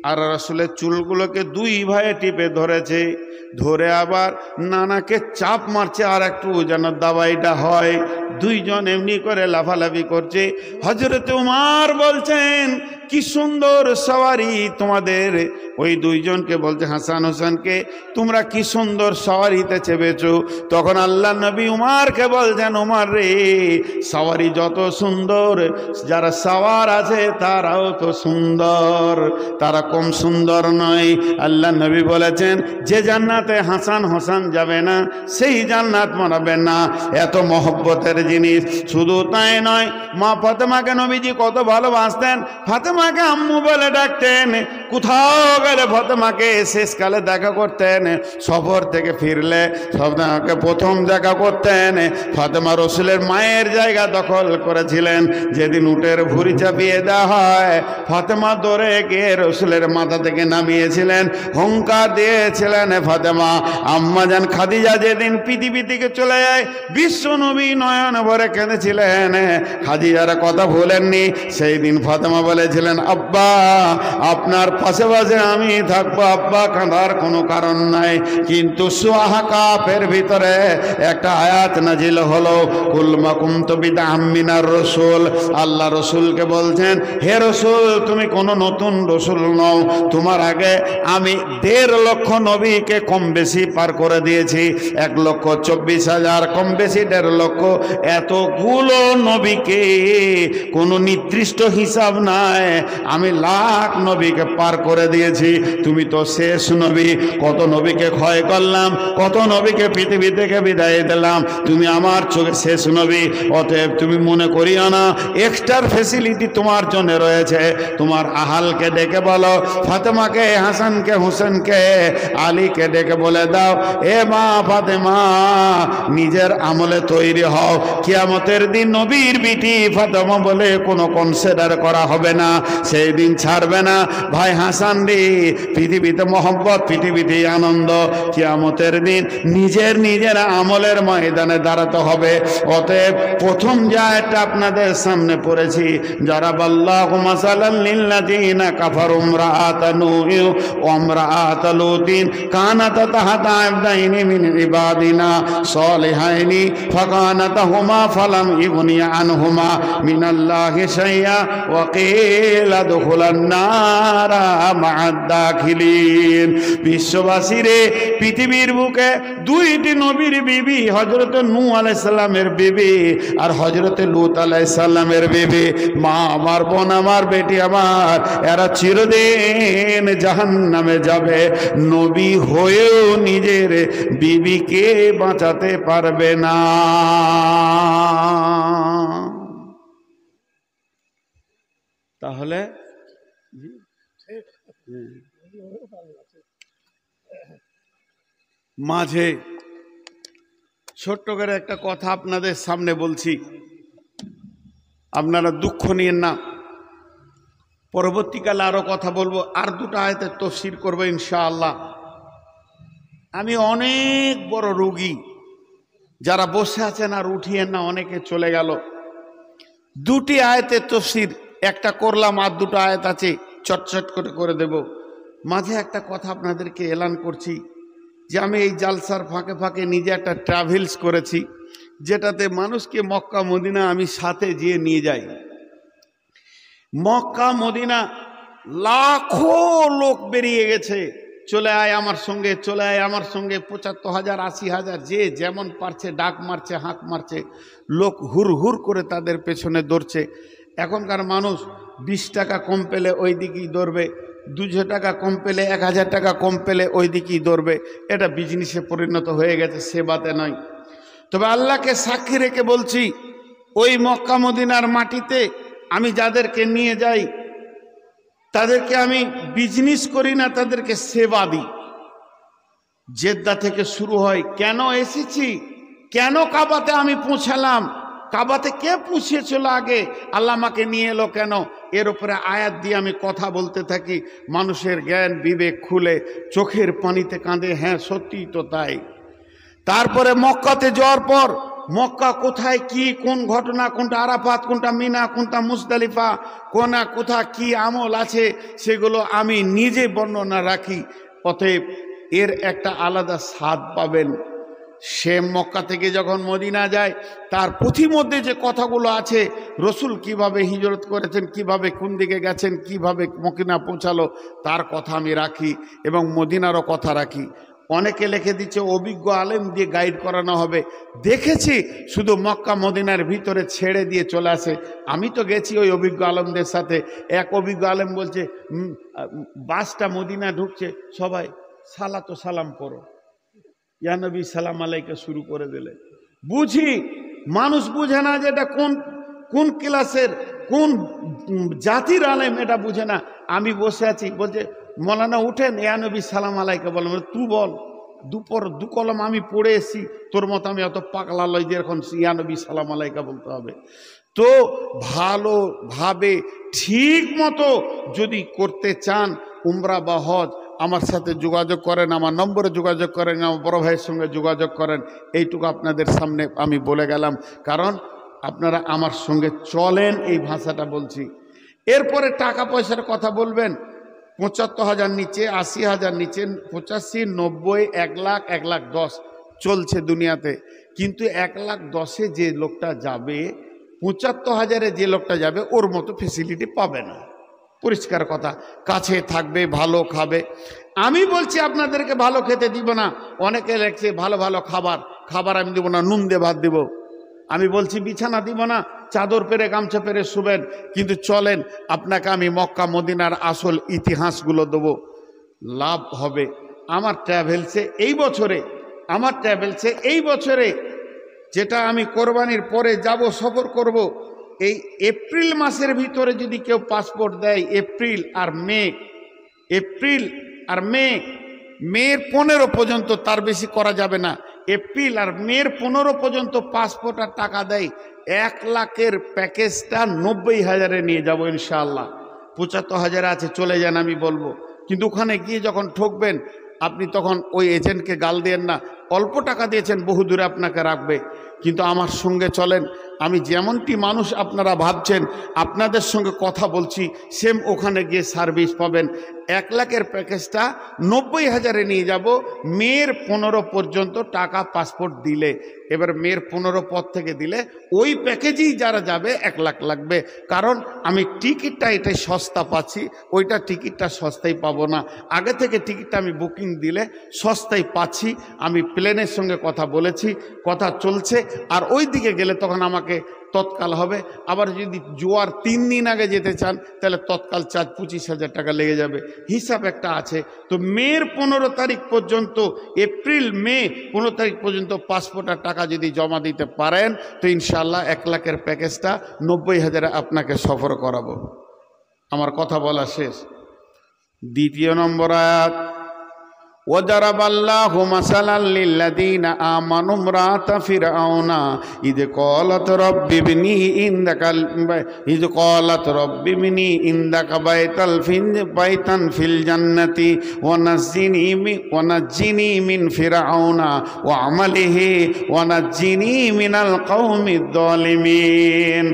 আর রাসূলের চুলগুলোকে দুই ভাইয়ে টিপে ধরেছে, ধরে আবার নানাকে চাপ মারছে আর একটু যেন দাবাইটা হয়। দুইজন এমনি করে লাফালাফি করছে। হযরত উমর বলছেন, কি সুন্দর সওয়ারি তোমাদের। ওই দুইজনকে বলছে, হাসান হোসেনকে, তোমরা কি সুন্দর সওয়ারিতে চেপেছো। তখন আল্লাহ নবী উমরকে বলছেন, উমর রে, সওয়ারি যত সুন্দর, যারা সওয়ার আছে তারাও তো সুন্দর, তারা কম সুন্দর নয়। আল্লাহ নবী বলেছেন, যে জান্নাতে হাসান হোসেন যাবে না সেই জান্নাত মানাবেন না। এত মহব্বতের জিনিস। শুধু তাই নয়, মা ফাতেমাকে নবীজি কত ভালোবাসতেন, ফাতেমাকে আম্মু বলে ডাকতেন। কোথাও গেলে ফাতেমাকে শেষকালে দেখা করতেন, সফর থেকে ফিরলে ফাতেমাকে প্রথম দেখা করতেন। ফাতেমা রসুলের মায়ের জায়গা দখল করেছিলেন। যেদিন উটের ভুঁড়ি চাপিয়ে দেওয়া হয়, ফাতেমা দৌড়ে গিয়ে রসুলের মাথা থেকে নামিয়েছিলেন, হুঙ্কার দিয়েছিলেন ফাতেমা। আম্মা জান খাদিজা যেদিন পৃথিবী থেকে চলে যায়, বিশ্ব নবী নয়ন ভরে কেঁদেছিলেন। খাদিজার কথা ভুলেননি। সেই দিন ফাতেমা বলেছিলেন, আব্বা আপনার পাশে পাশে আমি থাকবো, আব্বা কাঁদার কোনো কারণ নাই। কিন্তু সূরা কাফের ভিতরে একটা আয়াত নাজিল হলো, কুল মা কুনতু বিদআম মিনার রাসূল। আল্লাহ রসুলকে বলছেন, হে রসুল, তুমি কোনো নতুন রসুল নও, তোমার আগে আমি 1.5 লক্ষ নবীকে কম বেশি পার করে দিয়েছি। 1,24,000 কম বেশি 1.5 লক্ষ, এতগুলো নবীকে কোনো নির্দিষ্ট হিসাব নাই, আমি লাখ নবীকে পার করে দিয়েছি। তুমি তো শেষ নবী। কত নবীকে ক্ষয় করলাম, কত নবীকে পৃথিবী থেকে বিদায় দিলাম, তুমি আমার চোখে শেষ নবী। অতএব তুমি মনে করিও না এক্সট্রা ফেসিলিটি তোমার জন্য রয়েছে। তোমার আহালকে ডেকে বলো, ফাতেমাকে, হাসানকে, হুসেনকে, আলীকে ডেকে বলে দাও, এ মা ফাতেমা, নিজের আমলে তৈরি হও। কিয়ামতের দিন নবীর বিটি ফাতেমা বলে কোনো কনসিডার করা হবে না, সেই দিন ছাড়বে না। ভাই হাসান রে, পৃথিবীতে মহব্বত, পৃথিবীতে আনন্দ। কিয়ামতের দিন নিজের আমলের ময়দানে দাঁড়াতে হবে। অতএব প্রথম যে আয়াতটা আপনাদের সামনে পড়েছি, যারা আল্লাহু মাসালাল লিল্লাযিনা কাফারু ইমরাআতা নূহ ওয়া ইমরাআতা লূতিন কানাতা তাহতা আবদাইনি মিন ইবাদিনা সালিহাইনি ফাকানাতাহুমা ফালাম ইগনিয়া আনহুমা মিনাল্লাহি শাইআ ওয়া কিলা দুখুলান নারা মা'আদ দাখিলিন। বিশ্ববাসীরে, পৃথিবীর বুকে 2টি নবীর বিবি, হযরত নূহ আলাইহিস সালামের বিবি আর হযরত লূত আলাইহিস সালামের বিবি। মা আমার, বোন আমার, বেটি আমার, এরা চিরদিন জাহান্নামে যাবে। নবী হয়েও নিজের বিবিকে বাঁচাতে পারবে না। তাহলে মাঝে ছোট্ট করে একটা কথা আপনাদের সামনে বলছি, আপনারা দুঃখ নিয়েন না। পরবর্তীকালে আরো কথা বলবো, আর 2টা আয়াতের তাফসীর করবো ইনশাআল্লাহ। আমি অনেক বড় রোগী, যারা বসে আছেন আর উঠিয়েন না, অনেকে চলে গেল। 2টি আয়াতের তাফসীর একটা করলাম, আর 2টা আয়াত আছে, চটচট করে দেব। মাঝে একটা কথা আপনাদেরকে এলান করছি যে আমি এই জালসার ফাঁকে ফাঁকে নিজে একটা ট্রাভেলস করেছি, যেটাতে মানুষকে মক্কা মদিনা আমি সাথে যেয়ে নিয়ে যাই। মক্কা মদিনা লাখো লোক বেরিয়ে গেছে, চলে আয় আমার সঙ্গে, চলে আয় আমার সঙ্গে। 75,000 80,000 যে যেমন পারছে ডাক মারছে, হাঁক মারছে, লোক হুর হুর করে তাদের পেছনে দৌড়ছে। এখনকার মানুষ 20 টাকা কম পেলে ওই দিকেই দৌড়বে, 200 টাকা কম পেলে, 1000 টাকা কম পেলে ওই দিকেই দৌড়বে। এটা বিজনেসে পরিণত হয়ে গেছে, সেবাতে নয়। তবে আল্লাহকে সাক্ষী রেখে বলছি, ওই মক্কা মদিনার মাটিতে আমি যাদেরকে নিয়ে যাই তাদেরকে আমি বিজনেস করি না, তাদেরকে সেবা দিই। জেদ্দা থেকে শুরু হয়, কেন এসেছি, কেন কাবাতে আমি পৌঁছালাম, কাবাতে কে পৌঁছেছিল আগে, আল্লাহ আমাকে নিয়ে এলো কেন, এর উপরে আয়াত দিয়ে আমি কথা বলতে থাকি। মানুষের জ্ঞান বিবেক খুলে চোখের পানিতে কাঁদে, হ্যাঁ সত্যিই তো তাই। তারপরে মক্কাতে যাওয়ার পর মক্কা কোথায় কি, কোন ঘটনা, কোনটা আরাফাত, কোনটা মিনা, কোনটা মুজদালিফা, কোথা কি আমল আছে, সেগুলো আমি নিজে বর্ণনা রাখি। অতএব এর একটা আলাদা স্বাদ পাবেন। সে মক্কা থেকে যখন মদিনা যায় তার পথিমধ্যে যে কথাগুলো আছে, রসুল কিভাবে হিজরত করেছেন, কিভাবে কোন দিকে গেছেন, কিভাবে মদিনা পৌঁছালো, তার কথা আমি রাখি এবং মদিনারও কথা রাখি। অনেকে লিখে দিচ্ছে অভিজ্ঞ আলেম দিয়ে গাইড করানো হবে। দেখেছি শুধু মক্কা মদিনার ভিতরে ছেড়ে দিয়ে চলে আসে। আমি তো গেছি ওই অভিজ্ঞ আলেমদের সাথে। এক অভিজ্ঞ আলেম বলছে, বাসটা মদিনা ঢুকছে, সবাই সালাতো সালাম করো, ইয়া নবী সালাম আলাইকা শুরু করে দিলে। বুঝি মানুষ বুঝে না যে এটা কোন ক্লাসের কোন জাতির আলেম, এটা বুঝে না। আমি বসে আছি, বলছে মৌলানা উঠেন, ইয়া নবী সালাম আলাইকা বলেন। তুই বল, দু কলম আমি পড়ে এসি, তোর মতো আমি অত পাগলা লই যে এখন ইয়া নবী সালাম আলাইকা বলতে হবে। তো ভালোভাবে ঠিক মতো যদি করতে চান উমরা বা হজ, আমার সাথে যোগাযোগ করেন, আমার নম্বরে যোগাযোগ করেন, আমার বড় ভাইয়ের সঙ্গে যোগাযোগ করেন। এইটুকু আপনাদের সামনে আমি বলে গেলাম, কারণ আপনারা আমার সঙ্গে চলেন, এই ভাষাটা বলছি। এরপরে টাকা পয়সার কথা বলবেন, ৭৫,০০০ নিচে, ৮০,০০০ নিচে, ৮৫, ৯০, ১ লাখ, ১,১০,০০০ চলছে দুনিয়াতে। কিন্তু ১,১০,০০০ যে লোকটা যাবে, ৭৫,০০০ যে লোকটা যাবে, ওর মতো ফেসিলিটি পাবে না। পরিষ্কার কথা, কাছে থাকবে, ভালো খাবে। আমি বলছি আপনাদেরকে ভালো খেতে দিব না। অনেকে লেখছে ভালো ভালো খাবার আমি দিব না, নুন দিয়ে ভাত দিব। আমি বলছি বিছানা দিব না, চাদর পেরে গামছা পেরে শুবেন। কিন্তু চলেন, আপনাকে আমি মক্কা মদিনার আসল ইতিহাসগুলো দেবো, লাভ হবে। আমার ট্রাভেলসে এই বছরে যেটা আমি কোরবানির পরে যাব, সফর করব, এই এপ্রিল মাসের ভিতরে যদি কেউ পাসপোর্ট দেয়, এপ্রিল আর মের 15 পর্যন্ত, তার বেশি করা যাবে না। এপ্রিল আর মের 15 পর্যন্ত পাসপোর্ট আর টাকা দেয়, 1 লাখের প্যাকেজটা 90,০০০ নিয়ে যাব ইনশাআল্লাহ। ৭৫,০০০ আছে, চলে যান আমি বলবো। কিন্তু ওখানে গিয়ে যখন ঠকবেন আপনি, তখন ওই এজেন্টকে গাল দেন না, অল্প টাকা দিয়েছেন, বহু দূরে আপনাকে রাখবে। কিন্তু আমার সঙ্গে চলেন, আমি যেমনটি মানুষ আপনারা ভাবছেন, আপনাদের সঙ্গে কথা বলছি, সেম ওখানে গিয়ে সার্ভিস পাবেন। 1 লাখের প্যাকেজটা 90,০০০ নিয়ে যাব, মের 15 পর্যন্ত টাকা পাসপোর্ট দিলে। এবার মের 15 পর থেকে দিলে ওই প্যাকেজেই যারা যাবে 1 লাখ লাগবে। কারণ আমি টিকিটটা এটাই সস্তা পাচ্ছি, ওইটা টিকিটটা সস্তায় পাবো না। আগে থেকে টিকিটটা আমি বুকিং দিলে সস্তায় পাচ্ছি। আমি প্লেনের সঙ্গে কথা বলেছি, কথা চলছে। আর ওই দিকে গেলে তখন আমাকে তৎকাল হবে। আবার যদি জোয়ার 3 দিন আগে যেতে চান, তাহলে তৎকাল চার্জ 25,০০০ টাকা লেগে যাবে, হিসাব একটা আছে। তো মের 15 তারিখ পর্যন্ত, এপ্রিল মে 15 তারিখ পর্যন্ত পাসপোর্টের টাকা যদি জমা দিতে পারেন, তো ইনশাআল্লাহ 1 লাখের প্যাকেজটা 90,০০০ আপনাকে সফর করাবো। আমার কথা বলা শেষ। 2 নম্বর আয়াত, وَضَرَبَ اللَّهُ مَثَلًا لِّلَّذِينَ آمَنُوا امْرَأَتَ فِرْعَوْنَ إِذْ قَالَتْ رَبِّ ابْنِ عِندَكَ بَيْتًا فِي الْجَنَّةِ وَنَجِّنِي مِنْ فِرْعَوْنَ وَعَمَلِهِ وَنَجِّنِي مِنَ الْقَوْمِ الظَّالِمِينَ।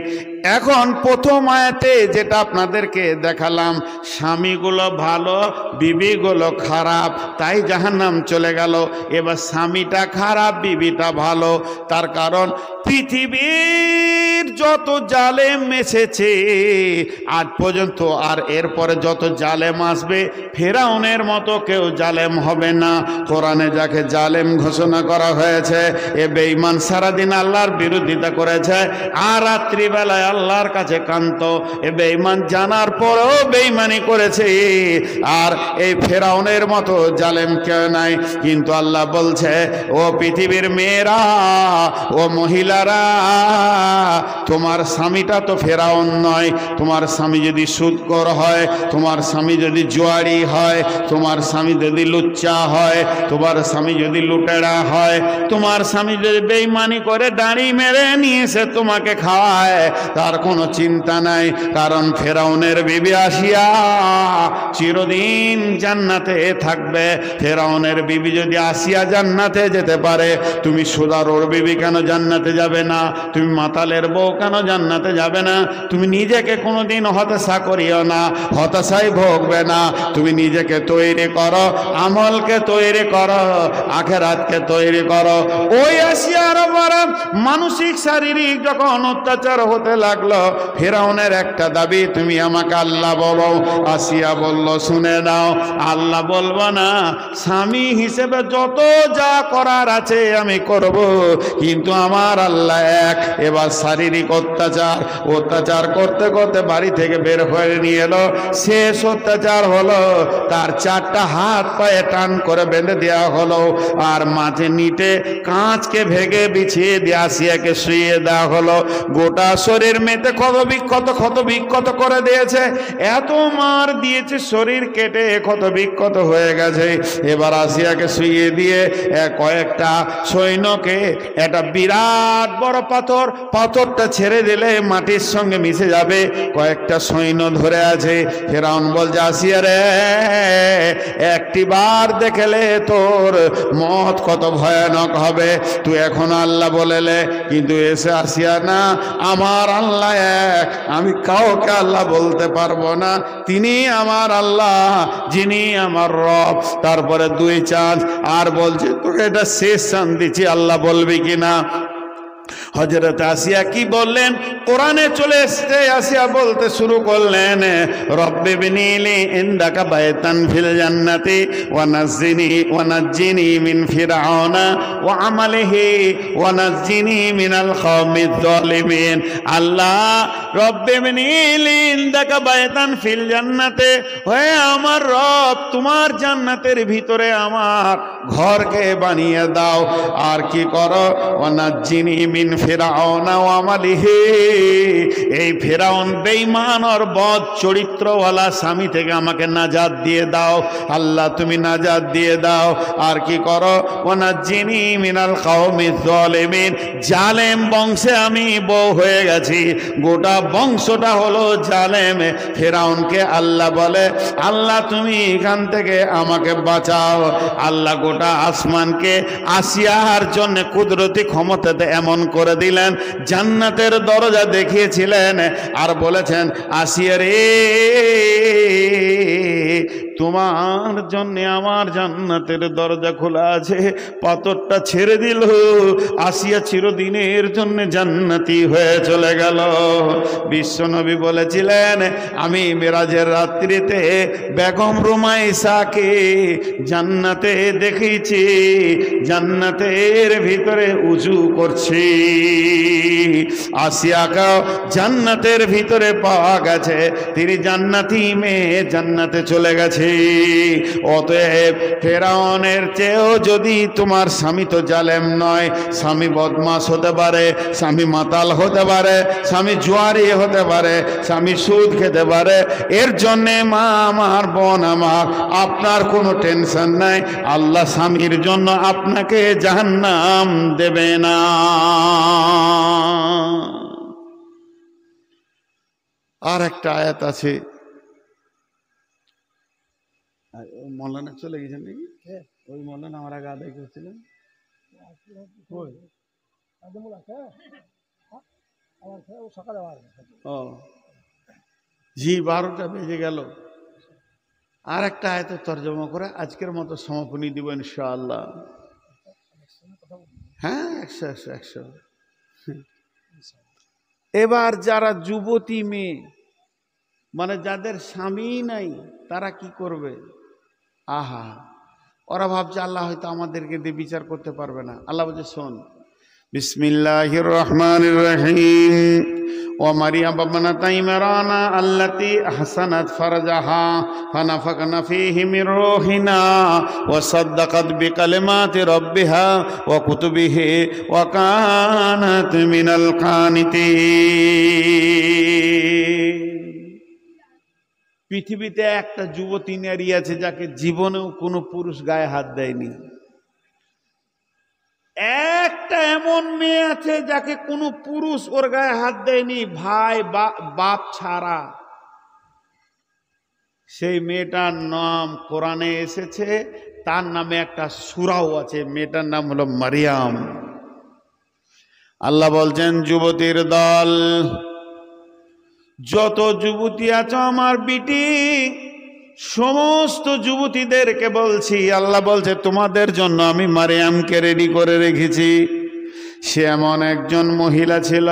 এখন প্রথম আয়াতে যেটা আপনাদেরকে দেখালাম, স্বামীগুলো ভালো, বিবিগুলো খারাপ, তাই জাহান্নাম চলে গেল। এবার স্বামীটা খারাপ, বিবিটা ভালো। তার কারণ পৃথিবীর যত জালেম এসেছে আজ পর্যন্ত, আর এরপরে যত জালেম আসবে ফেরাউনের মতো কেউ জালেম হবে না। কোরআনে যাকে জালেম ঘোষণা করা হয়েছে এ বেঈমান, সারাদিন আল্লাহর বিরোধিতা করেছে আর রাত্রিবেলায় আল্লাহর কাছে কান্ত। এ বেঈমান জানার পরেও বেঈমানি করেছে, আর এই ফেরাউনের মতো জালেম কেউ নাই। কিন্তু আল্লাহ বলছে, ও পৃথিবীর মেয়েরা, ও মহিলারা, তোমার স্বামীটা তো ফেরাউন নয়। তোমার স্বামী যদি সুদখোর হয়, তোমার স্বামী যদি জুয়ারি হয়, তোমার স্বামী যদি লুচ্চা হয়, তোমার স্বামী যদি লুটেরা হয়, তোমার স্বামী যদি বেঈমানি করে দাড়ি মেরে নিয়ে এসে তোমাকে খাওয়ায়, তার কোনো চিন্তা নাই। কারণ ফেরাউনের বিবি আসিয়া চিরদিন জান্নাতে থাকবে। ফেরাউনের বিবি যদি আসিয়া জান্নাতে যেতে পারে, তুমি সুদারোর বিবি কেন জান্নাতে যাবে না? তুমি মাতালের বউ কেন জান্নাতে যাবে না? তুমি নিজেকে কোনোদিন হতাশা করিও না, হতাশায় ভোগবে না। তুমি নিজেকে তৈরি করো, আমলকে তৈরি করো, আখেরাতকে তৈরি করো। ওই আসিয়ার বড় মানসিক শারীরিক যখন অত্যাচার হতে লাগলো, ফেরাউনের একটা দাবি, তুমি আমাকে আল্লাহ বলো। আসিয়া বলল, শুনে নাও, আল্লাহ বলবো না, স্বামী হিসেবে যত যা করার আছে আমি করব, কিন্তু আমার আল্লাহ এক। এবার শারীরিক অত্যাচার করতে করতে বাড়ি থেকে বের হয়ে নিয়ে এলো। শেষ অত্যাচার হলো, তার 4টা হাত পায়ে টান করে বেঁধে দেওয়া হলো, আর মাঝে নিটে কাঁচকে ভেঙে বিছিয়ে দিয়ে আসিয়াকে শুয়ে দেওয়া হলো। গোটা শরীর মেতে ক্ষত বিক্ষত করে দিয়েছে, এত মার দিয়েছে, শরীর কেটে ক্ষত বিক্ষত হয়ে গেছে। এবার আসিয়াকে শুয়ে দিয়ে কয়েকটা সৈন্যকে একটা বিরাট বড় পাথরটা ছেড়ে দিলে মাটির সঙ্গে মিশে যাবে, কয়েকটা সৈন্য ধরে আছে। ফেরাউন বলছে, আসিয়া রে, একটি বার দেখলে তোর মত কত ভয়ানক হবে, তুই এখন আল্লাহ বলেলে। কিন্তু এসে আসিয়া, না, আমার আল্লাহ এক, আমি কাউকে আল্লাহ বলতে পারবো না, তিনি আমার আল্লাহ, যিনি আমার রব। তারপরে 2 চান্স আর বলছে, তোকে এটা শেষ চান্স দিচ্ছি, আল্লাহ বলবি কিনা। হযরত আসিয়া কি বললেন? কোরআনে চলে এসেছে, আসিয়া বলতে শুরু করলেন, রব্বি বিনিলি ইনদাকা বাইতান ফিল জান্নাতি ওয়া নাজ্জিনি মিন ফিরআউনা ওয়া আমালিহি ওয়া নাজ্জিনি মিনাল কওমিজ জালিমিন। আল্লাহ, রব্বি বিনিলি ইনদাকা বাইতান ফিল জান্নাতে, হে আমার রব, তোমার জান্নাতের ভিতরে আমার ঘরকে বানিয়ে দাও। আর কি করো? ওয়া নাজ্জিনি মিন ফিরআউনা ওয়া আমালিহি, এই ফিরআউন বেঈমান আর বদ চরিত্রওয়ালা স্বামী থেকে আমাকে নাজাত দিয়ে দাও। আল্লাহ, তুমি নাজাত দিয়ে দাও। আর কি করো? ওয়া নাজ্জিনি মিনাল কওমিজ জালিমিন, জালেম বংশে আমি বউ হয়ে গেছি, গোটা বংশটা হলো জালেম। ফিরআউনকে আল্লাহ বলে, আল্লাহ তুমি এখান থেকে আমাকে বাঁচাও। আল্লাহ গোটা আসমানকে আসিয়ার জন্য কুদরতি ক্ষমতাতে এমন করে দিলেন, জান্নাতের দরজা দেখিয়েছিলেন আর বলেছেন, আসিয়া রে, তোমার জন্য আমার জান্নাতের দরজা খোলা আছে। পাথরটা ছেড়ে দিল, আসিয়া চিরদিনের জন্য জান্নাতি হয়ে চলে গেল। বিশ্বনবী বলেছিলেন, আমি মেরাজের রাত্রিতে বেগম রুমাইসাকে জান্নাতে দেখেছি, জান্নাতের ভিতরে উজু করছি। আসিয়াকে জান্নাতের ভিতরে পাওয়া গেছে, তিনি জান্নাতি মেয়ে, জান্নাতে চলে গেছে। অতএব ফেরাউনের চেয়েও যদি তোমার স্বামী তো জালেম নয়, স্বামী বদমাশ হতে পারে, স্বামী মাতাল হতে পারে, স্বামী জুয়ারি হতে পারে, স্বামী সুদ খেতে পারে, এর জন্যে মা আমার, বোন আমার, আপনার কোনো টেনশন নাই। আল্লাহ স্বামীর জন্য আপনাকে জাহান্নাম দেবে না। আর একটা আয়াত আছে, মৌলানা চলে গেছেন নাকি? ওই মৌলানা আমার আগে আদায় করছিলেন। ও জি, 12টা বেজে গেল। আর একটা আয়াত তর্জমা করে আজকের মতো সমাপনী দিব ইনশাআল্লাহ। হ্যাঁ, 100। এবার যারা যুবতী মেয়ে, মানে যাদের স্বামী নাই, তারা কি করবে? আহা, ওরা ভাবছে আল্লাহ হয়তো আমাদেরকে দিয়ে বিচার করতে পারবে না। আল্লাহ বলছে শোন, বিসমিল্লাহির রহমানির রহিম, ওয়া মারিয়াম ইবনাতা ইমরানা আল্লাতী আহসানাত ফারজাহা ফানাফাকনা ফীহি মির রূহিনা ওয়া সাদ্দাকাত বিকালিমাতি রাব্বিহা ওয়া কুতুবিহি ওয়া কানাত মিনাল কানিতিন। পৃথিবীতে একটা যুবতী নারী আছে যাকে জীবনেও কোনো পুরুষ গায়ে হাত দেয়নি। একটা এমন মেয়ে আছে যাকে কোনো পুরুষ ওর গায়ে হাত দেয়নি, ভাই বাপ ছাড়া। সেই মেয়েটার নাম কোরআনে এসেছে, তার নামে একটা সূরাও আছে, মেয়েটার নাম হলো মারিয়াম। আল্লাহ বলছেন, যুবতীর দল, যত যুবতী আছো আমার বিটি, সমস্ত যুবতীদেরকে বলছি, আল্লাহ বলছে তোমাদের জন্য আমি মারিয়ামকে রেডি করে রেখেছি। সে এমন একজন মহিলা ছিল,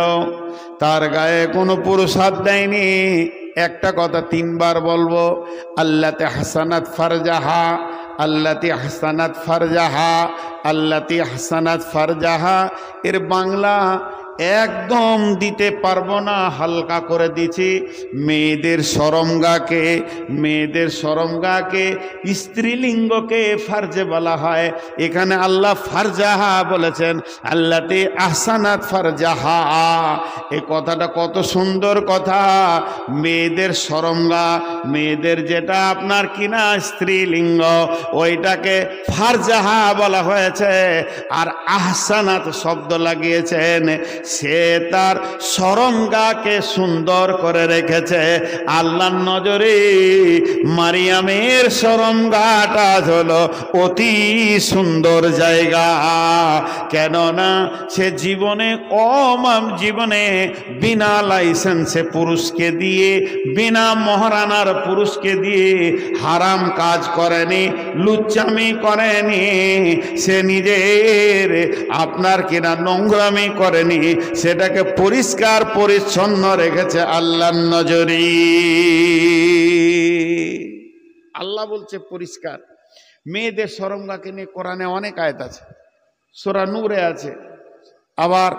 তার গায়ে কোনো পুরুষ হাত দেয়নি। একটা কথা তিনবার বলবো, আল্লাতি হাসানাত ফারজাহা, আল্লাতি হাসানাত ফারজাহা, আল্লাতি হাসানাত ফারজাহা। এর বাংলা একদম দিতে পারবো না, হালকা করে দিছি। মেয়েদের শরমগাকে, মেয়েদের শরমগাকে, স্ত্রীলিঙ্গকে ফারজে বলা হয়। এখানে আল্লাহ ফারজাহা বলেছেন, আল্লাতি আহসানাত ফারজাহা। এই কথাটা কত সুন্দর কথা। মেয়েদের শরমগা, মেয়েদের যেটা আপনার কিনা স্ত্রীলিঙ্গ, ওইটাকে ফারজাহা বলা হয়েছে। আর আহসানাত শব্দ লাগিয়েছেন, সে তার শরমগাকে সুন্দর করে রেখেছে। আল্লাহর নজরে মারিয়ামের শরমগাটা হলো অতি সুন্দর জায়গা। কেননা সে জীবনে জীবনে বিনা লাইসেন্সে পুরুষকে দিয়ে, বিনা মহারানার পুরুষকে দিয়ে হারাম কাজ করেনি, লুচ্চামি করেনি, সে নিজের আপনার কিনা নোংরামি করেনি, সেটাকে পরিষ্কার পরিচ্ছন্ন রেখেছে আল্লাহর নজরে। আল্লাহ বলছে পরিষ্কার। মেয়েদের শরমগাকে নিয়ে কোরআনে অনেক আয়াত আছে, সূরা নূরে আছে। আবার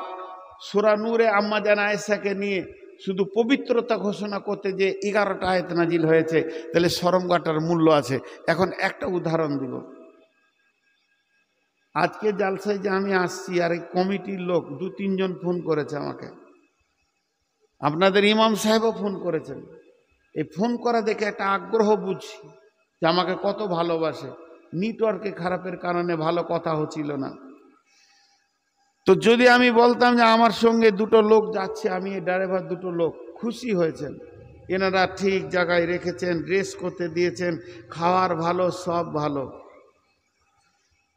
সূরা নূরে আম্মা জান আয়েশাকে নিয়ে শুধু পবিত্রতা ঘোষণা করতে যে 11টা আয়াত নাজিল হয়েছে, তাহলে শরমগাটার মূল্য আছে। এখন একটা উদাহরণ দিব। আজকে জালসায় যে আমি আসছি, আর এই কমিটির লোক 2-3 জন ফোন করেছে আমাকে, আপনাদের ইমাম সাহেবও ফোন করেছেন। এই ফোন করা দেখে একটা আগ্রহ বুঝছি যে আমাকে কত ভালোবাসে। নেটওয়ার্কে খারাপের কারণে ভালো কথা হচ্ছিল না। তো যদি আমি বলতাম যে আমার সঙ্গে 2টো লোক যাচ্ছে, আমি এই ড্রাইভার 2টো লোক, খুশি হয়েছেন, এনারা ঠিক জায়গায় রেখেছেন, রেস্ট করতে দিয়েছেন, খাওয়ার ভালো, সব ভালো।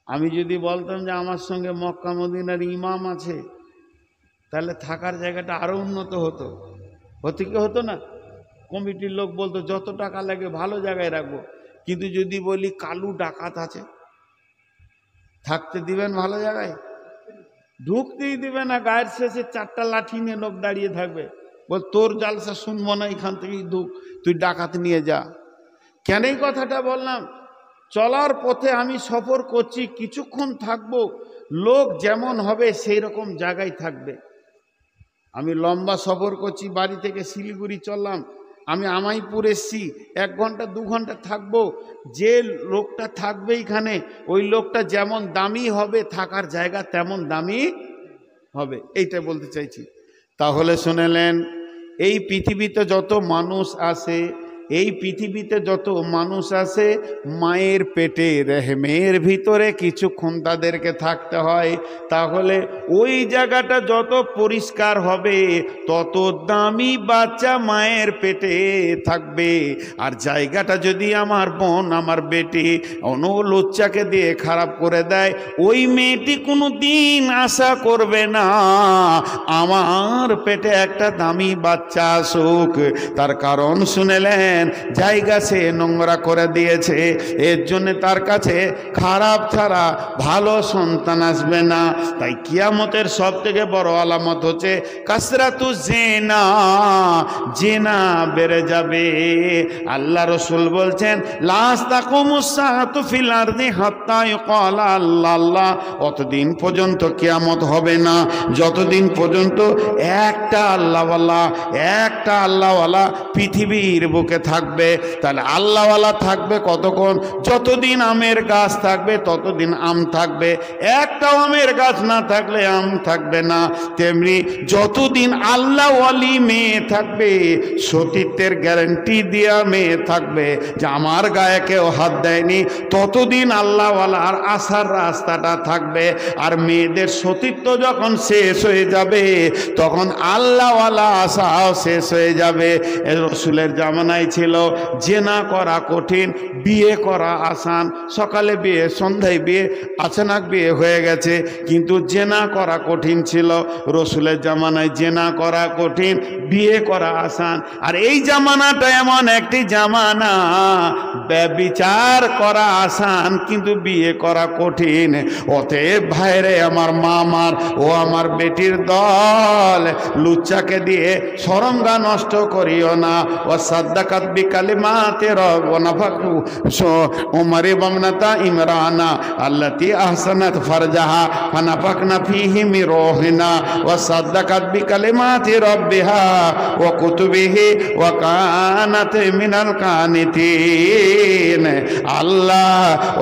আমি যদি বলতাম যে আমার সঙ্গে মক্কা মদিনার ইমাম আছে, তাহলে থাকার জায়গাটা আরো উন্নত হতো। হতে কি হতো না? কমিটির লোক বলতো যত টাকা লাগে ভালো জায়গায় রাখবো, কিন্তু যদি বলি কালু ডাকাত আছে, থাকতে দিবেন ভালো জায়গায়? ঢুকতেই দিবে না। গায়ের শেষে 4টা লাঠি নিয়ে লোক দাঁড়িয়ে থাকবে, বল তোর জালসা শুনবো না, এখান থেকেই ঢুক, তুই ডাকাত নিয়ে যা। কেন এই কথাটা বললাম? চলার পথে আমি সফর করছি, কিছুক্ষণ থাকবো, লোক যেমন হবে সেই রকম জায়গায় থাকবে। আমি লম্বা সফর করছি, বাড়ি থেকে শিলিগুড়ি চললাম, আমি আমাইপুর এসছি, 1 ঘন্টা 2 ঘন্টা থাকবো, যে লোকটা থাকবে এখানে, ওই লোকটা যেমন দামি হবে, থাকার জায়গা তেমন দামি হবে, এইটা বলতে চাইছি। তাহলে শুনেলেন, এই পৃথিবীতে যত মানুষ আসে, এই পৃথিবীতে যত মানুষ আছে, মায়ের পেটে রেহমের ভিতরে কিছুক্ষণ তাদেরকে থাকতে হয়। তাহলে ওই জায়গাটা যত পরিষ্কার হবে, তত দামি বাচ্চা মায়ের পেটে থাকবে। আর জায়গাটা যদি আমার বোন, আমার বেটি অনুলুচ্চাকে দিয়ে খারাপ করে দেয়, ওই মেয়েটি কোনো দিন আশা করবে না আমার পেটে একটা দামি বাচ্চা আসুক। তার কারণ শুনেলেন, জায়গা সে নোংরা করে দিয়েছে। এর জন্য তার কাছে খারাপ ছাড়া ভালো সন্তান আসবে না। তাই কিয়ামতের সব থেকে বড় আলামত হচ্ছে কাসরাতু জিনা, জিনা বেড়ে যাবে। আল্লাহ রসুল বলছেন লা তাকুমুস সাআতু ফিল আরদি হাত্তা ইউকালা আল্লাহ, অতদিন পর্যন্ত কিয়ামত হবে না যতদিন পর্যন্ত একটা আল্লাহওয়ালা পৃথিবীর বুকে থাকবে। তাহলে আল্লাহওয়ালা থাকবে কতক্ষণ? যতদিন আমের গাছ থাকবে ততদিন আম থাকবে। একটাও আমের গাছ না থাকলে আম থাকবে না। তেমনি যতদিন আল্লাহওয়ালি মেয়ে থাকবে, সতীত্বের গ্যারান্টি দেওয়া মেয়ে থাকবে যে আমার গায়ে কেউ হাত দেয়নি, ততদিন আল্লাহওয়ালার আসার রাস্তাটা থাকবে। আর মেয়েদের সতীত্ব যখন শেষ হয়ে যাবে তখন আল্লাহওয়ালা আশাও শেষ হয়ে যাবে। রসুলের জামানায় ছিল জেনা করা কঠিন, বিয়ে করা আসান। সকালে বিয়ে, সন্ধ্যায় বিয়ে, আচানক বিয়ে হয়ে গেছে, কিন্তু জেনা করা কঠিন ছিল। রসুলের জামানায় জেনা করা কঠিন, বিয়ে করা আসান। আর এই জামানাটা এমন একটি জামানা, ব্যভিচার করা আসান কিন্তু বিয়ে করা কঠিন। অতএব ভাইরে আমার মামার ও আমার বেটির দল, লুচ্চাকে দিয়ে সরঙ্গা নষ্ট করিও না। ও সাদ্দাকাত বিকালিমাতি রব্বিনা ফাকু উমর ইবনাতা ইমরানা আল্লাতী আহসানাত ফারজাহা ফানাফাকনা ফীহি মির রূহিনা ওয়া সাদ্দাকাত বিকালিমাতি রব্বিহা ওয়া কুতুবিহি ওয়া কানাত মিনাল কানিতিন। আল্লাহ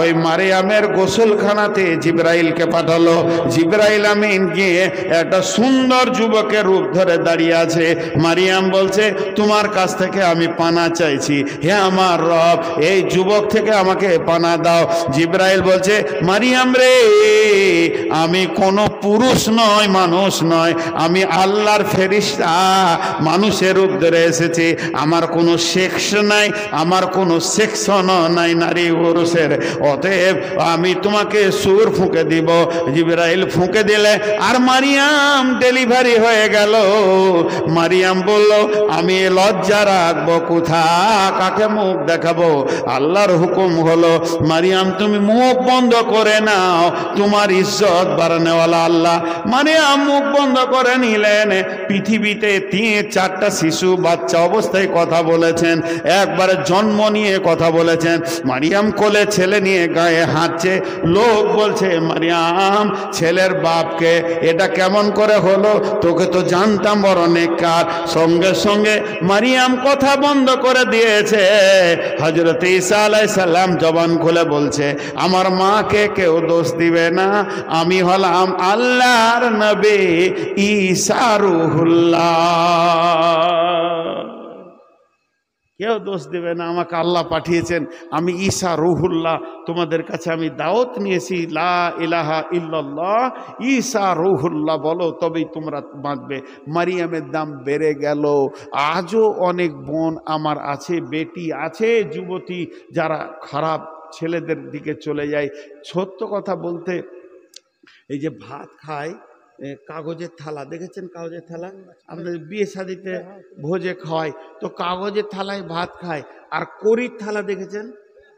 ওই মারিয়ামের গোসলখানাতে জিবরাইলকে পাঠালো। জিবরাইল আমিন গিয়ে একটা সুন্দর যুবকের রূপ ধরে দাঁড়িয়ে আছে। মারিয়াম বলছে তোমার কাছ থেকে আমি পানা চাইছি, হে আমার রব, এই যুবক থেকে আমাকে পানা দাও। জিবরাইল বলছে মারিয়াম রে, আমি কোনো পুরুষ নয়, মানুষ নয়, আমি আল্লাহর ফেরেশতা, মানুষের রূপ ধরে এসেছি। আমার কোনো সেক্স নাই, আমার কোনো সেকশনও নাই নারী পুরুষের। অতএব আমি তোমাকে সুর ফুঁকে দিব। জিবরাইল ফুঁকে দিলে আর মারিয়াম ডেলিভারি হয়ে গেল। মারিয়াম বলল আমি লজ্জা রাখবো কোথা, কাকে মুখ দেখাবো? আল্লাহর হুকুম হলো মারিয়াম তুমি মুখ বন্ধ করে নাও, তোমার ইজ্জত বাড়ানোওয়ালা আল্লাহ। মারিয়াম মুখ বন্ধ করে নিলেন। পৃথিবীতে 3-4টা শিশু বাচ্চা অবস্থায় কথা বলেছেন, একবারে জন্ম নিয়ে কথা বলেছেন। মারিয়াম কোলে ছেলে নিয়ে গায়ে হাঁটছে। লোক বলছে মারিয়াম ছেলের বাপকে, এটা কেমন করে হলো? তোকে তো জানতাম বড় নেককার। সঙ্গে সঙ্গে মারিয়াম কথা বন্ধ করে দিয়েছে। হযরত ঈসা আলাইহিস সালাম জবান খুলে বলছে আমার মাকে কেউ দোষ দিবে না, আমি হলাম আল্লাহর নবী ঈসা রূহুল্লাহ। কেউ দোষ দেবে না, আমাকে আল্লাহ পাঠিয়েছেন, আমি ঈসা রূহুল্লাহ। তোমাদের কাছে আমি দাওয়াত নিয়েছি লা ইলাহা ইল্লাল্লাহ, ঈসা রূহুল্লাহ বলো, তবেই তোমরা বাঁচবে। মারিয়ামের দাম বেড়ে গেল। আজও অনেক বোন আমার আছে, বেটি আছে, যুবতী যারা খারাপ ছেলেদের দিকে চলে যায়। সত্য কথা বলতে, এই যে ভাত খায় কাগজের থালা, দেখেছেন কাগজের থালা? আমাদের বিয়ে শাদিতে ভোজে খাওয়ায়, তো কাগজের থালায় ভাত খায়। আর কড়ির থালা দেখেছেন?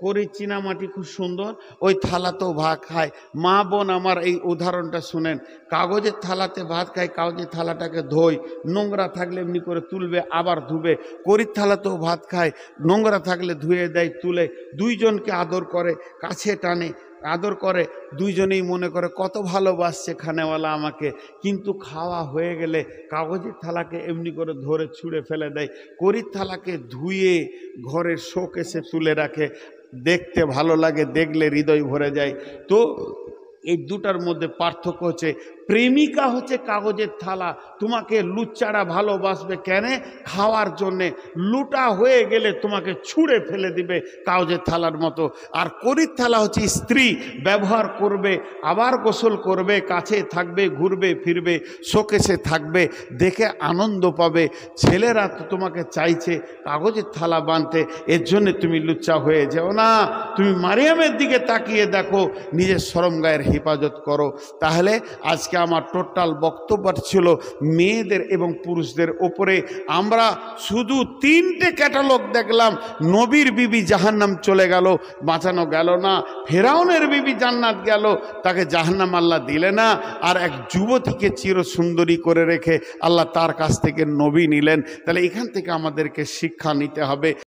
কড়ির চীনামাটি খুব সুন্দর, ওই থালাতেও ভাত খায়। মা বোন আমার এই উদাহরণটা শুনেন। কাগজের থালাতে ভাত খায়, কাগজের থালাটাকে ধোয়, নোংরা থাকলে এমনি করে তুলবে আবার ধুবে। কড়ির থালাতেও ভাত খায়, নোংরা থাকলে ধুয়ে দেয়, তুলে। দুইজনকে আদর করে, কাছে টানে, আদর করে, দুইজনেই মনে করে কত ভালোবাসছে খানেওয়ালা আমাকে। কিন্তু খাওয়া হয়ে গেলে কাগজের থালাকে এমনি করে ধরে ছুঁড়ে ফেলে দেয়। কড়ির থালাকে ধুয়ে ঘরের শোকেসে তুলে রাখে, দেখতে ভালো লাগে, দেখলে হৃদয় ভরে যায়। তো এই দুটার মধ্যে পার্থক্য হচ্ছে, প্রেমিকা হচ্ছে কাগজের থালা, তোমাকে লুচ্চারা ভালোবাসবে কেন? খাওয়ার জন্যে। লুটা হয়ে গেলে তোমাকে ছুঁড়ে ফেলে দিবে কাগজের থালার মতো। আর কড়ির থালা হচ্ছে স্ত্রী, ব্যবহার করবে, আবার গোসল করবে, কাছে থাকবে, ঘুরবে ফিরবে, শোকেসে থাকবে, দেখে আনন্দ পাবে। ছেলেরা তো তোমাকে চাইছে কাগজের থালা বানতে, এর জন্যে তুমি লুচ্চা হয়ে যাও না। তুমি মারিয়ামের দিকে তাকিয়ে দেখো, নিজের শরম গায়ের হেফাজত করো। তাহলে আজকে আজকে আমার টোটাল বক্তব্য ছিল মেয়েদের এবং পুরুষদের ওপরে। আমরা শুধু 3টে ক্যাটালগ দেখলাম। নবীর বিবি জাহান্নাম চলে গেল, বাঁচানো গেল না। ফেরাউনের বিবি জান্নাত গেল, তাকে জাহান্নাম আল্লাহ দিলে না। আর এক যুবতীকে চিরসুন্দরী করে রেখে আল্লাহ তার কাছ থেকে নবী নিলেন। তাহলে এখান থেকে আমাদেরকে শিক্ষা নিতে হবে।